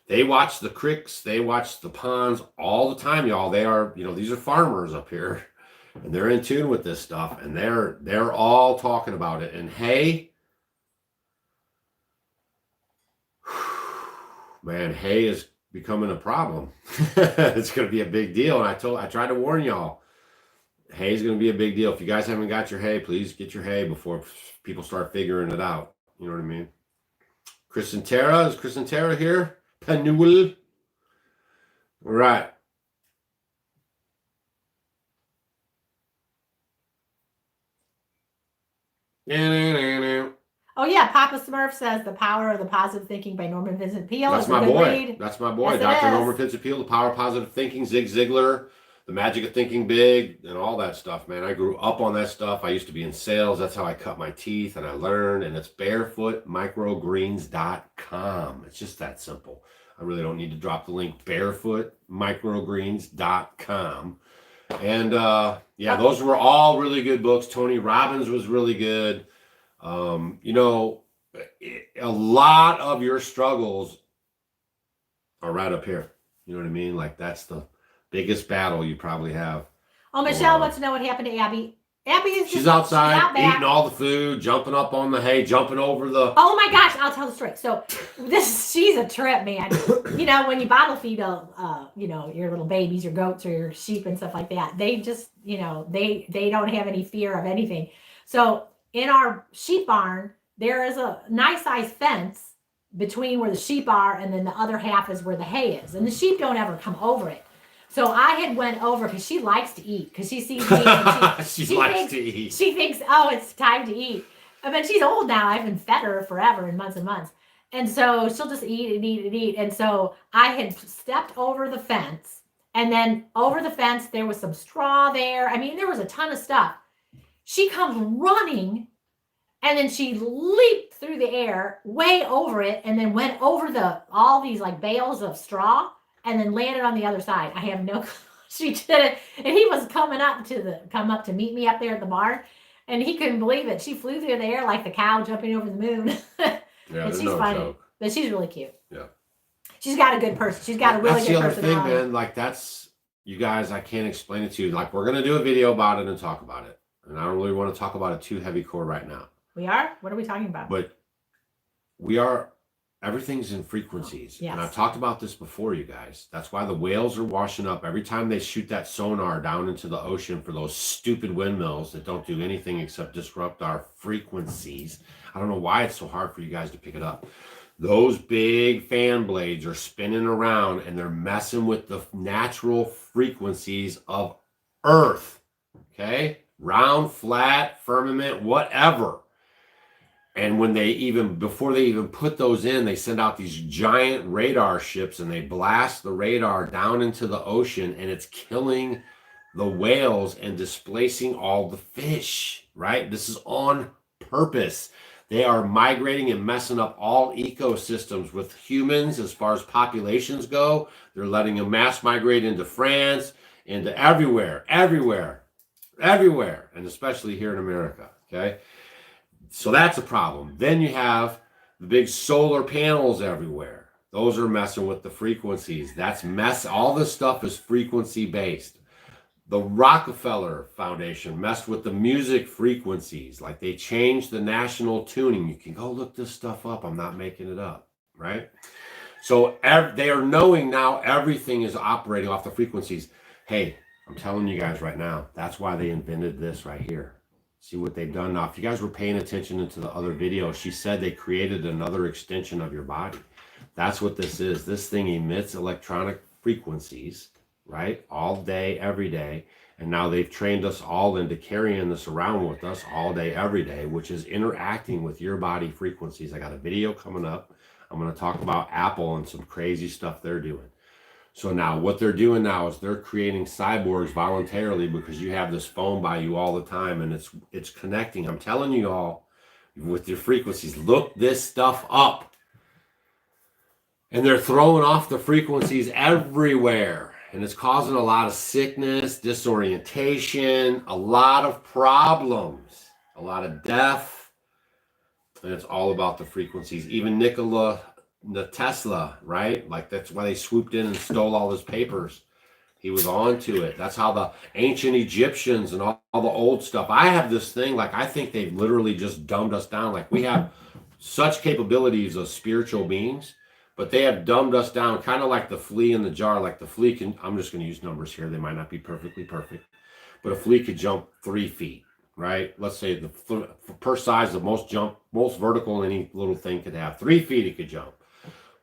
They watch the creeks, they watch the ponds all the time, y'all. They are, these are farmers up here, and they're in tune with this stuff, and they're all talking about it. And hay, man, hay is becoming a problem. It's going to be a big deal. And I tried to warn y'all, hay is going to be a big deal. If you guys haven't got your hay, please get your hay before people start figuring it out. You know what I mean? Chris and Tara, is Chris and Tara here? Panul. All right. Oh yeah, Papa Smurf says The Power of the Positive Thinking by Norman Vincent Peale. That's my boy. That's my boy. Yes, Dr. Norman Vincent Peale, The Power of Positive Thinking, Zig Ziglar, The Magic of Thinking Big, and all that stuff, man. I grew up on that stuff. I used to be in sales. That's how I cut my teeth and I learned. And it's barefootmicrogreens.com. It's just that simple. I really don't need to drop the link, barefootmicrogreens.com. And those were all really good books. Tony Robbins was really good. A lot of your struggles are right up here. You know what I mean? Like that's the biggest battle you probably have. Oh, Michelle wants to know what happened to Abby. Abby is she's outside eating all the food, jumping up on the hay, jumping over the. Oh my gosh, I'll tell the story. So she's a trip, man. When you bottle feed your little babies, your goats or your sheep and stuff like that, they just, they don't have any fear of anything. So in our sheep barn, there is a nice size fence between where the sheep are and then the other half is where the hay is. And the sheep don't ever come over it. So I had went over because she likes to eat, because she sees me. And she likes to eat. She thinks, oh, it's time to eat. But she's old now. I've been fed her forever and months and months. And so she'll just eat and eat and eat. And so I had stepped over the fence. And then over the fence, there was some straw there. I mean, there was a ton of stuff. She comes running. And then she leaped through the air, way over it, and then went over all these like bales of straw. And then landed on the other side. I have no clue. She did it. And he was come up to meet me up there at the barn. And he couldn't believe it. She flew through the air like the cow jumping over the moon. Yeah, she's funny. Joke. But she's really cute. Yeah. She's got a good person. She's got a really good personality. That's the other thing, man. Like you guys, I can't explain it to you. Like we're going to do a video about it and talk about it. And I don't really want to talk about it too heavy core right now. We are? What are we talking about? But we are Everything's in frequencies. Yes. And I've talked about this before, you guys. That's why the whales are washing up. Every time they shoot that sonar down into the ocean for those stupid windmills that don't do anything except disrupt our frequencies. I don't know why it's so hard for you guys to pick it up. Those big fan blades are spinning around and they're messing with the natural frequencies of Earth. Okay? Round, flat, firmament, whatever. And when before they even put those in, they send out these giant radar ships and they blast the radar down into the ocean, and it's killing the whales and displacing all the fish, right? This is on purpose. They are migrating and messing up all ecosystems with humans as far as populations go. They're letting them mass migrate into France, into everywhere, and especially here in America, okay? So that's a problem. Then you have the big solar panels everywhere. Those are messing with the frequencies. All this stuff is frequency based. The Rockefeller Foundation messed with the music frequencies. Like they changed the national tuning. You can go look this stuff up. I'm not making it up, right? So they are knowing now everything is operating off the frequencies. Hey, I'm telling you guys right now, that's why they invented this right here. See what they've done now. If you guys were paying attention into the other video, she said they created another extension of your body. That's what this is. This thing emits electronic frequencies, right? All day, every day. And now they've trained us all into carrying this around with us all day, every day, which is interacting with your body frequencies. I got a video coming up. I'm going to talk about Apple and some crazy stuff they're doing. So now what they're doing now is they're creating cyborgs voluntarily because you have this phone by you all the time and it's connecting. I'm telling you all with your frequencies, look this stuff up. And they're throwing off the frequencies everywhere. And it's causing a lot of sickness, disorientation, a lot of problems, a lot of death. And it's all about the frequencies. Even the Tesla, right? Like that's why they swooped in and stole all his papers. He was on to it. That's how the ancient Egyptians and all the old stuff. I have this thing, like I think they've literally just dumbed us down. Like we have such capabilities of spiritual beings, but they have dumbed us down, kind of like the flea in the jar. Like the flea can, I'm just going to use numbers here. They might not be perfectly perfect, but a flea could jump 3 feet, right? Let's say per size, the most vertical any little thing could have. 3 feet it could jump.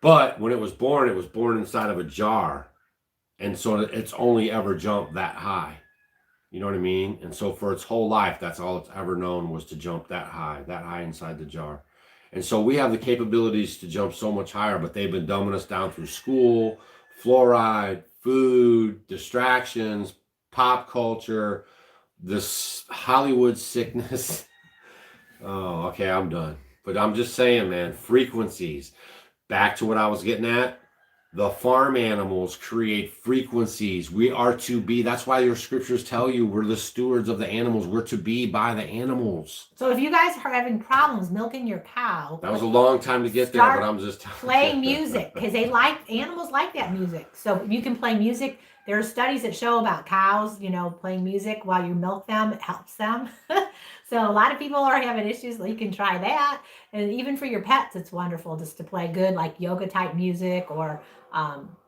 But when it was born inside of a jar. And so it's only ever jumped that high. You know what I mean? And so for its whole life, that's all it's ever known was to jump that high inside the jar. And so we have the capabilities to jump so much higher, but they've been dumbing us down through school, fluoride, food, distractions, pop culture, this Hollywood sickness. Oh, okay, I'm done. But I'm just saying, man, frequencies. Back to what I was getting at. The farm animals create frequencies. We are to be, that's why your scriptures tell you we're the stewards of the animals. We're to be by the animals. So if you guys are having problems milking your cow. That was a long time to get there, but I'm just playing music because animals like that music. So you can play music. There are studies that show about cows, playing music while you milk them. It helps them. So a lot of people are having issues. You can try that. And even for your pets, it's wonderful just to play good like yoga type music or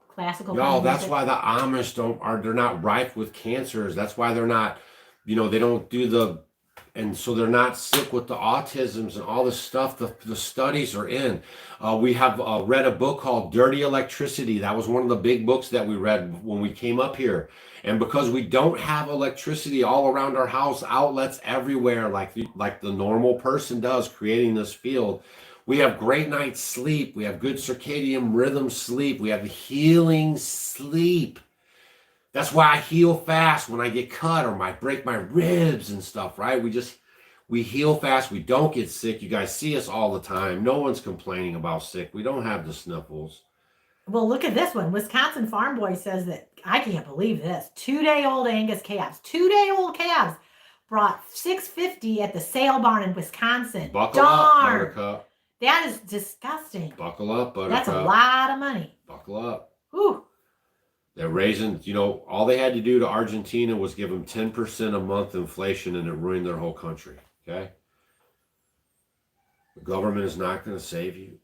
classical. No, that's why the Amish they're not rife with cancers. That's why they're not, they don't do and so they're not sick with the autisms and all this stuff. The studies are in. We have read a book called Dirty Electricity. That was one of the big books that we read when we came up here. And because we don't have electricity all around our house, outlets everywhere like the normal person does, creating this field, we have great night's sleep. We have good circadian rhythm sleep. We have healing sleep. That's why I heal fast when I get cut or I break my ribs and stuff, right? We heal fast. We don't get sick. You guys see us all the time. No one's complaining about sick. We don't have the sniffles. Well, look at this one. Wisconsin Farm Boy says that, I can't believe this, 2-day-old Angus calves, 2-day-old calves brought $650 at the sale barn in Wisconsin. Buckle up, Buttercup. That is disgusting. Buckle up, Buttercup. That's a lot of money. Buckle up. Whew. They're raising, all they had to do to Argentina was give them 10% a month inflation and it ruined their whole country, okay? The government is not going to save you.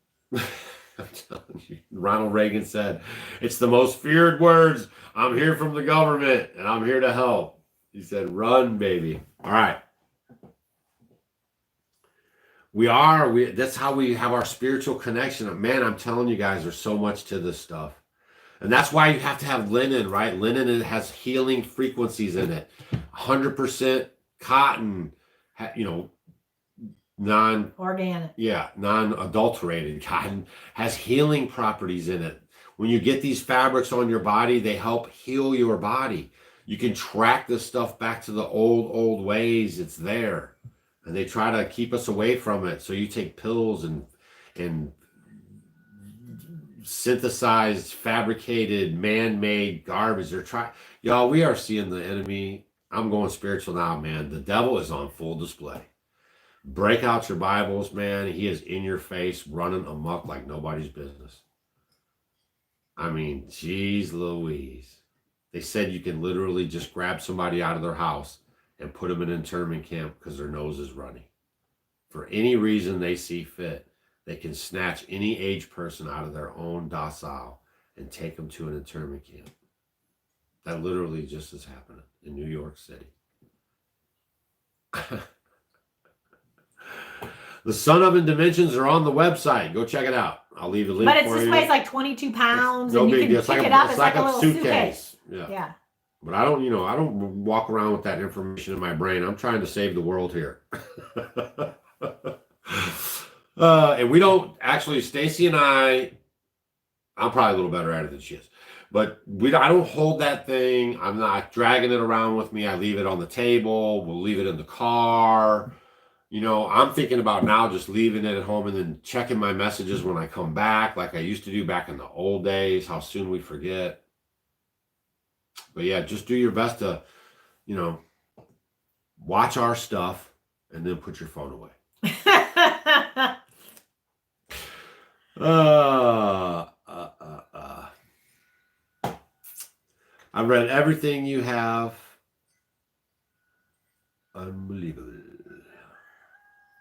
I'm telling you, Ronald Reagan said, it's the most feared words. I'm here from the government and I'm here to help. He said, run, baby. All right. That's how we have our spiritual connection. Man, I'm telling you guys, there's so much to this stuff. And that's why you have to have linen, right? Linen, it has healing frequencies in it. 100% cotton, organic. Yeah, non-adulterated cotton has healing properties in it. When you get these fabrics on your body, they help heal your body. You can track this stuff back to the old ways. It's there. And they try to keep us away from it. So you take pills and synthesized, fabricated, man-made garbage. Y'all, we are seeing the enemy. I'm going spiritual now, man. The devil is on full display. Break out your Bibles, man. He is in your face, running amok like nobody's business. I mean, geez Louise. They said you can literally just grab somebody out of their house and put them in an internment camp because their nose is runny. For any reason they see fit, they can snatch any age person out of their own docile and take them to an internment camp. That literally just is happening in New York City. The Sun Oven Dimensions are on the website. Go check it out. I'll leave a link for you. But it just weighs like 22 pounds. No and big you deal. can pick it up. It's like a suitcase. Yeah. But I don't walk around with that information in my brain. I'm trying to save the world here. And we don't actually, Stacy and I'm probably a little better at it than she is. But I don't hold that thing. I'm not dragging it around with me. I leave it on the table. We'll leave it in the car. I'm thinking about now just leaving it at home and then checking my messages when I come back, like I used to do back in the old days. How soon we forget. But yeah, just do your best to, watch our stuff and then put your phone away. I've read everything you have. Unbelievable.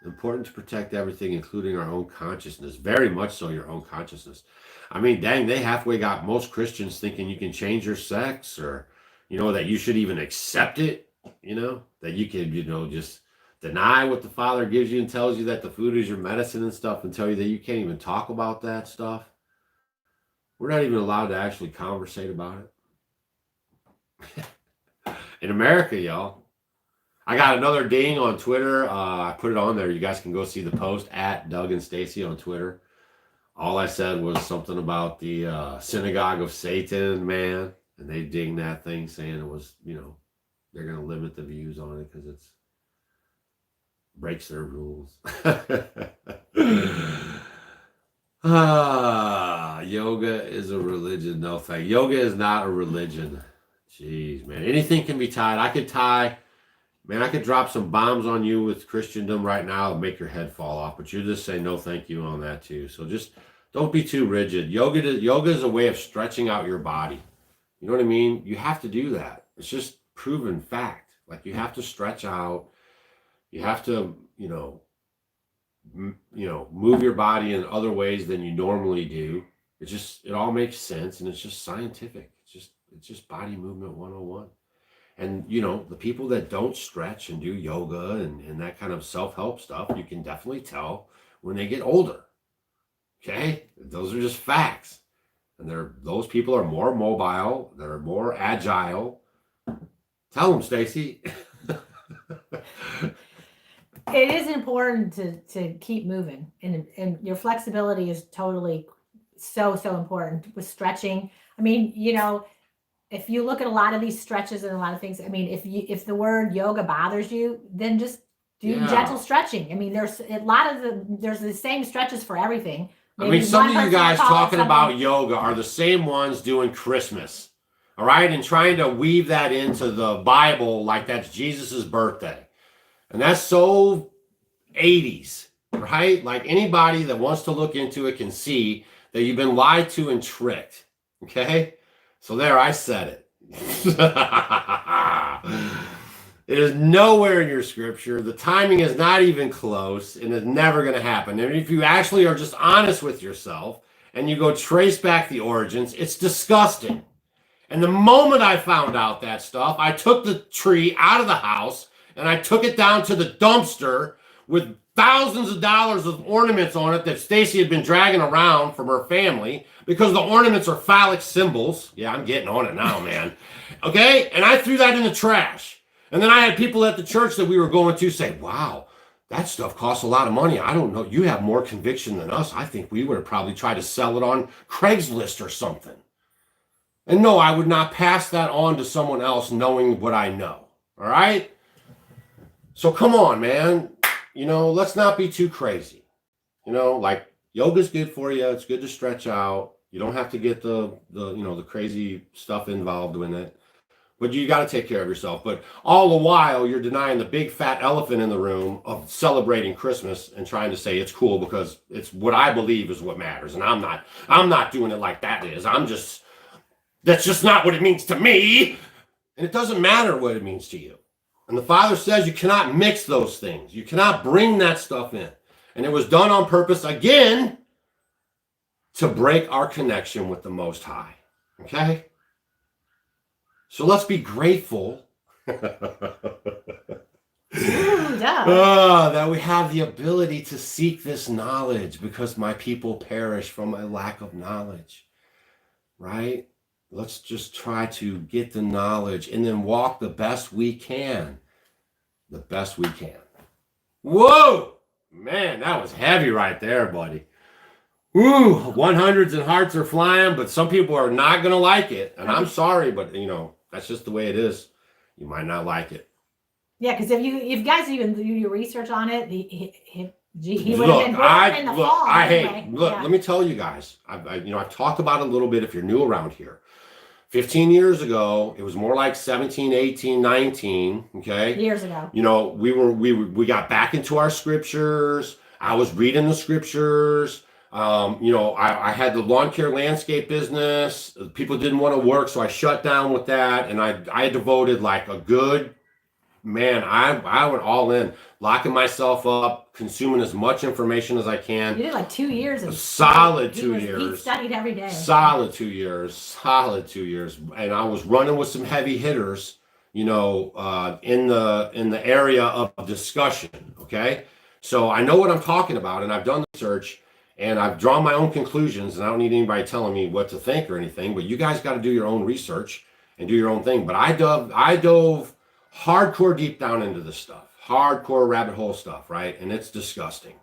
Important to protect everything, including our own consciousness. Very much so, your own consciousness. I mean, dang, they halfway got most Christians thinking you can change your sex or, that you should even accept it, that you can, just deny what the Father gives you and tells you that the food is your medicine and stuff and tell you that you can't even talk about that stuff. We're not even allowed to actually conversate about it. In America, y'all. I got another ding on Twitter. I put it on there. You guys can go see the post at Doug and Stacy on Twitter. All I said was something about the synagogue of Satan, man. And they dinged that thing saying it was, they're going to limit the views on it because it's breaks their rules. Yoga is a religion. No thank. Yoga is not a religion. Jeez, man. Anything can be tied. I could drop some bombs on you with Christendom right now and make your head fall off. But you just say no thank you on that too. So just don't be too rigid. Yoga is a way of stretching out your body. You know what I mean? You have to do that. It's just proven fact. Like you have to stretch out. You have to, move your body in other ways than you normally do. It all makes sense and it's just scientific. It's just body movement 101. And, the people that don't stretch and do yoga and that kind of self-help stuff, you can definitely tell when they get older. Okay? Those are just facts. And those people are more mobile. They're more agile. Tell them, Stacy. It is important to keep moving. And your flexibility is totally so important with stretching. I mean, if you look at a lot of these stretches and a lot of things, I mean, if the word yoga bothers you, then just do gentle stretching. I mean, there's the same stretches for everything. Maybe some of you guys talking about yoga are the same ones doing Christmas, all right? And trying to weave that into the Bible like that's Jesus's birthday. And that's so 80s, right? Like anybody that wants to look into it can see that you've been lied to and tricked, okay? So there, I said it. It is nowhere in your scripture. The timing is not even close, and it's never going to happen. And if you actually are just honest with yourself and you go trace back the origins, it's disgusting. And the moment I found out that stuff, I took the tree out of the house and I took it down to the dumpster with thousands of dollars of ornaments on it that Stacy had been dragging around from her family because the ornaments are phallic symbols. Yeah, I'm getting on it now, man. Okay? And I threw that in the trash. And then I had people at the church that we were going to say, wow, that stuff costs a lot of money. I don't know. You have more conviction than us. I think we would have probably tried to sell it on Craigslist or something. And no, I would not pass that on to someone else knowing what I know. All right? So come on, man. You know, let's not be too crazy. You know, like yoga's good for you. It's good to stretch out. You don't have to get the crazy stuff involved in it. But you got to take care of yourself. But all the while, you're denying the big fat elephant in the room of celebrating Christmas and trying to say it's cool because it's what I believe is what matters. And I'm not doing it like that is. That's just not what it means to me. And it doesn't matter what it means to you. And the Father says you cannot mix those things. You cannot bring that stuff in. And it was done on purpose, again, to break our connection with the Most High. Okay? So let's be grateful that we have the ability to seek this knowledge because my people perish from a lack of knowledge. Right? Let's just try to get the knowledge and then walk the best we can. The best we can. Whoa! Man, that was heavy right there, buddy. Woo! 100s and hearts are flying, but some people are not going to like it. And I'm sorry, but, that's just the way it is. You might not like it. Yeah, because if you guys even do your research on it, he would have been born in the fall. Let me tell you guys. I've talked about it a little bit if you're new around here. 15 years ago, it was more like 17, 18, 19, okay? Years ago. We got back into our scriptures. I was reading the scriptures. I had the lawn care landscape business. People didn't want to work, so I shut down with that. And I devoted like a good, man, I went all in, locking myself up, consuming as much information as I can. You did like 2 years. A solid 2 years. He studied every day. Solid 2 years. And I was running with some heavy hitters, in the area of discussion, okay? So I know what I'm talking about, and I've done the research. And I've drawn my own conclusions, and I don't need anybody telling me what to think or anything, but you guys got to do your own research and do your own thing. But I dove hardcore deep down into this stuff, hardcore rabbit hole stuff, right? And it's disgusting.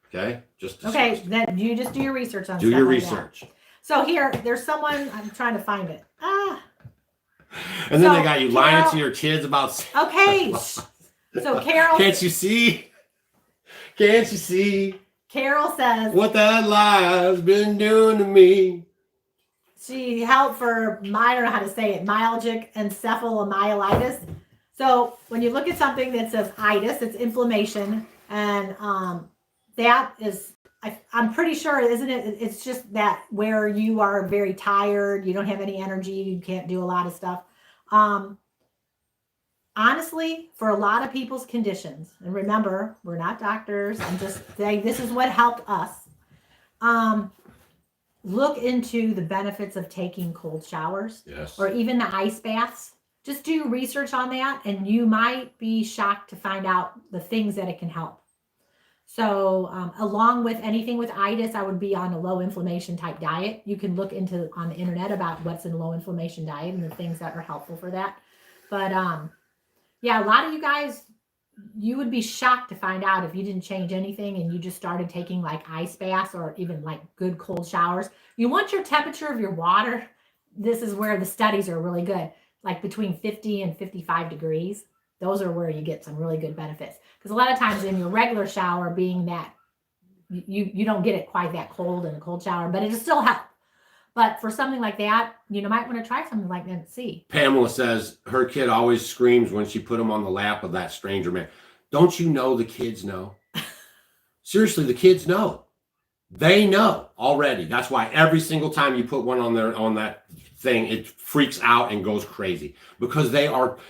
Okay? Just disgusting. Okay, then you just do your research on do your research. That. So here, there's someone, I'm trying to find it. And then they got you lying to your kids about... Okay. So Carol... Can't you see? Can't you see? Carol says, what that lie's been doing to me. She helped for, I don't know how to say it, myalgic encephalomyelitis. So when you look at something that says itis, it's inflammation. And that is, I'm pretty sure, isn't it? It's just that where you are very tired, you don't have any energy, you can't do a lot of stuff. Honestly, for a lot of people's conditions, and remember, we're not doctors, I'm just saying this is what helped us. Look into the benefits of taking cold showers, yes, or even the ice baths. Just do research on that, and you might be shocked to find out the things that it can help. So along with anything with itis, I would be on a low inflammation type diet. You can look into on the internet about what's in a low inflammation diet and the things that are helpful for that. But yeah, a lot of you guys, you would be shocked to find out if you didn't change anything and you just started taking like ice baths or even like good cold showers. You want your temperature of your water. This is where the studies are really good, like between 50 and 55 degrees. Those are where you get some really good benefits. Because a lot of times in your regular shower, being that you don't get it quite that cold in a cold shower, but it'll still help. But for something like that, you might want to try something like that and see. Pamela says her kid always screams when she put him on the lap of that stranger man. Don't you know the kids know? Seriously, the kids know. They know already. That's why every single time you put one on that thing, it freaks out and goes crazy. Because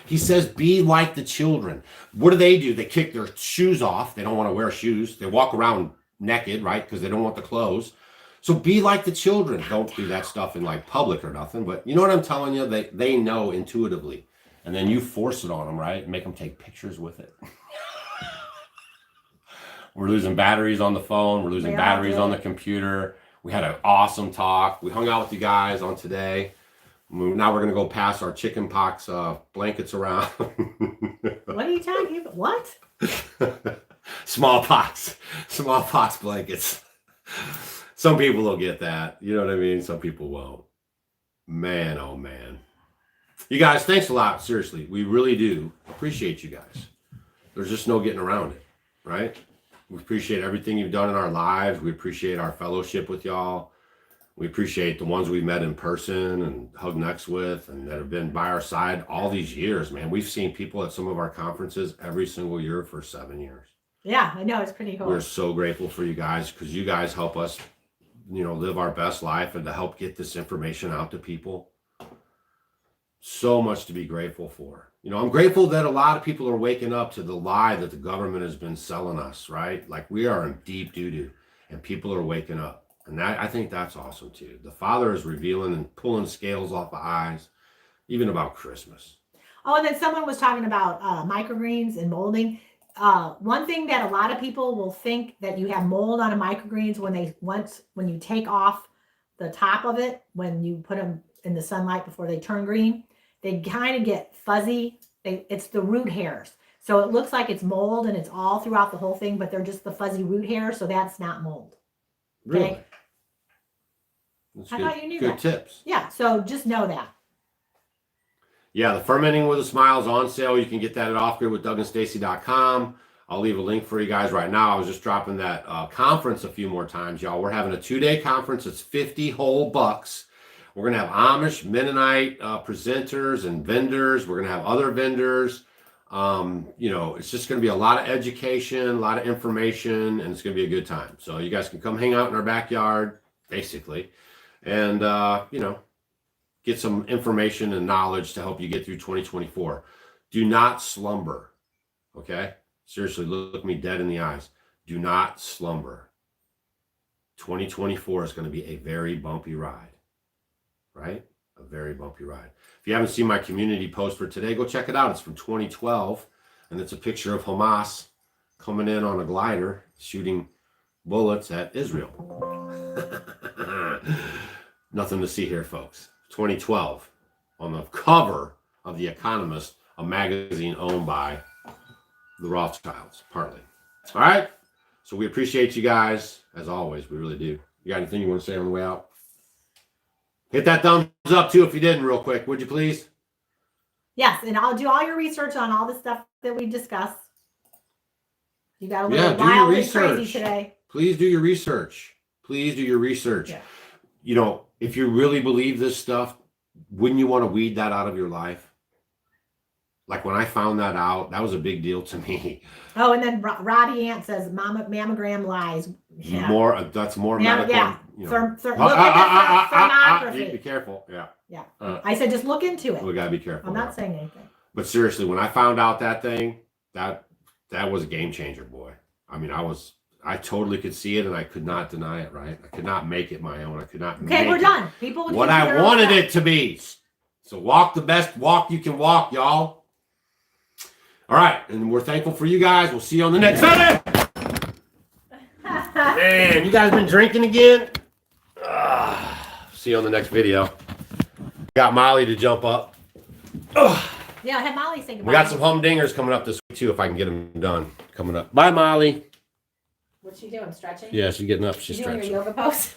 he says, be like the children. What do? They kick their shoes off. They don't want to wear shoes. They walk around naked, right? Because they don't want the clothes. So be like the children. Don't do that stuff in like public or nothing, but you know what I'm telling you? They know intuitively. And then you force it on them, right? Make them take pictures with it. We're losing batteries on the phone. We're losing batteries on the computer. We had an awesome talk. We hung out with you guys on today. Now we're going to go pass our chicken pox blankets around. What are you talking about? What? Smallpox blankets. Some people will get that. You know what I mean? Some people won't. Man, oh man. You guys, thanks a lot. Seriously, we really do appreciate you guys. There's just no getting around it, right? We appreciate everything you've done in our lives. We appreciate our fellowship with y'all. We appreciate the ones we've met in person and hugged necks with and that have been by our side all these years, man. We've seen people at some of our conferences every single year for 7 years. Yeah, I know. It's pretty cool. We're so grateful for you guys because you guys help us, live our best life and to help get this information out to people. So much to be grateful for. I'm grateful that a lot of people are waking up to the lie that the government has been selling us, right? Like we are in deep doo-doo and people are waking up. And I think that's awesome too. The Father is revealing and pulling scales off the eyes, even about Christmas. Oh, and then someone was talking about microgreens and molding. One thing that a lot of people will think that you have mold on a microgreens when you take off the top of it, when you put them in the sunlight before they turn green, they kind of get fuzzy. It's the root hairs. So it looks like it's mold and it's all throughout the whole thing, but they're just the fuzzy root hairs. So that's not mold. Okay? Really? That's I thought you knew good that. tips. Yeah. So just know that. Yeah, the Fermenting with a Smile is on sale. You can get that at offgridwithdougandstacy.com. I'll leave a link for you guys right now. I was just dropping that conference a few more times, y'all. We're having a 2-day conference. It's 50 whole bucks. We're going to have Amish, Mennonite presenters and vendors. We're going to have other vendors. It's just going to be a lot of education, a lot of information, and it's going to be a good time. So you guys can come hang out in our backyard, basically, and, get some information and knowledge to help you get through 2024. Do not slumber, okay? Seriously, look me dead in the eyes. Do not slumber. 2024 is going to be a very bumpy ride, right? A very bumpy ride. If you haven't seen my community post for today, go check it out. It's from 2012, and it's a picture of Hamas coming in on a glider, shooting bullets at Israel. Nothing to see here, folks. 2012, on the cover of The Economist, a magazine owned by the Rothschilds, partly. All right? So we appreciate you guys, as always. We really do. You got anything you want to say on the way out? Hit that thumbs up, too, if you didn't, real quick. Would you please? Yes, and I'll do all your research on all the stuff that we discussed. You got a little wild and crazy today. Please do your research. Please do your research. Yeah. If you really believe this stuff, wouldn't you want to weed that out of your life? Like when I found that out, that was a big deal to me. Oh, and then Roddy Ant says mammogram lies. Yeah. That's more medical. Yeah. Look at the thermography. Be careful. Yeah. Yeah. I said just look into it. We gotta be careful. I'm not saying anything. But seriously, when I found out that thing, that was a game changer, boy. I mean, I totally could see it and I could not deny it, right? I could not make it my own. I could not make we're done. People what I wanted it to be. So walk the best walk you can walk, y'all. All right. And we're thankful for you guys. We'll see you on the next Sunday. Man, you guys been drinking again? See you on the next video. Got Molly to jump up. Yeah, I had Molly say goodbye. We got some humdingers coming up this week too, if I can get them done. Coming up. Bye, Molly. What's she doing? Stretching? Yeah, she's getting up. She's doing stretching. Your yoga pose?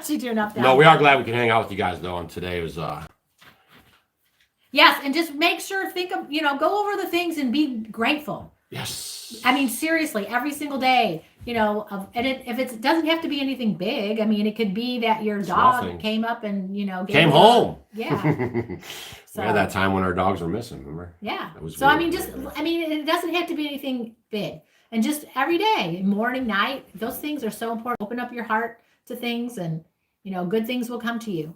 She doing up down. No, we are glad we can hang out with you guys though. And today was Yes, and just make sure, go over the things and be grateful. Yes. I mean, seriously, every single day, and if it doesn't have to be anything big. I mean, it could be that your dog came up and, came home. Yeah. So, we had that time when our dogs were missing, remember? Yeah. So, weird. It doesn't have to be anything big. And just every day, morning, night, those things are so important. Open up your heart to things and, good things will come to you.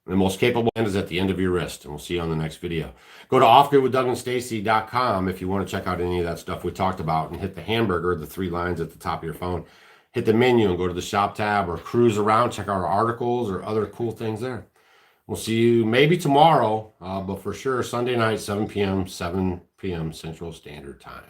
The most capable hand is at the end of your wrist, and we'll see you on the next video. Go to offgridwithdougandstacy.com if you want to check out any of that stuff we talked about and hit the hamburger, the 3 lines at the top of your phone. hit the menu and go to the shop tab or cruise around, check out our articles or other cool things there. We'll see you maybe tomorrow, but for sure Sunday night, 7 p.m. Central Standard Time.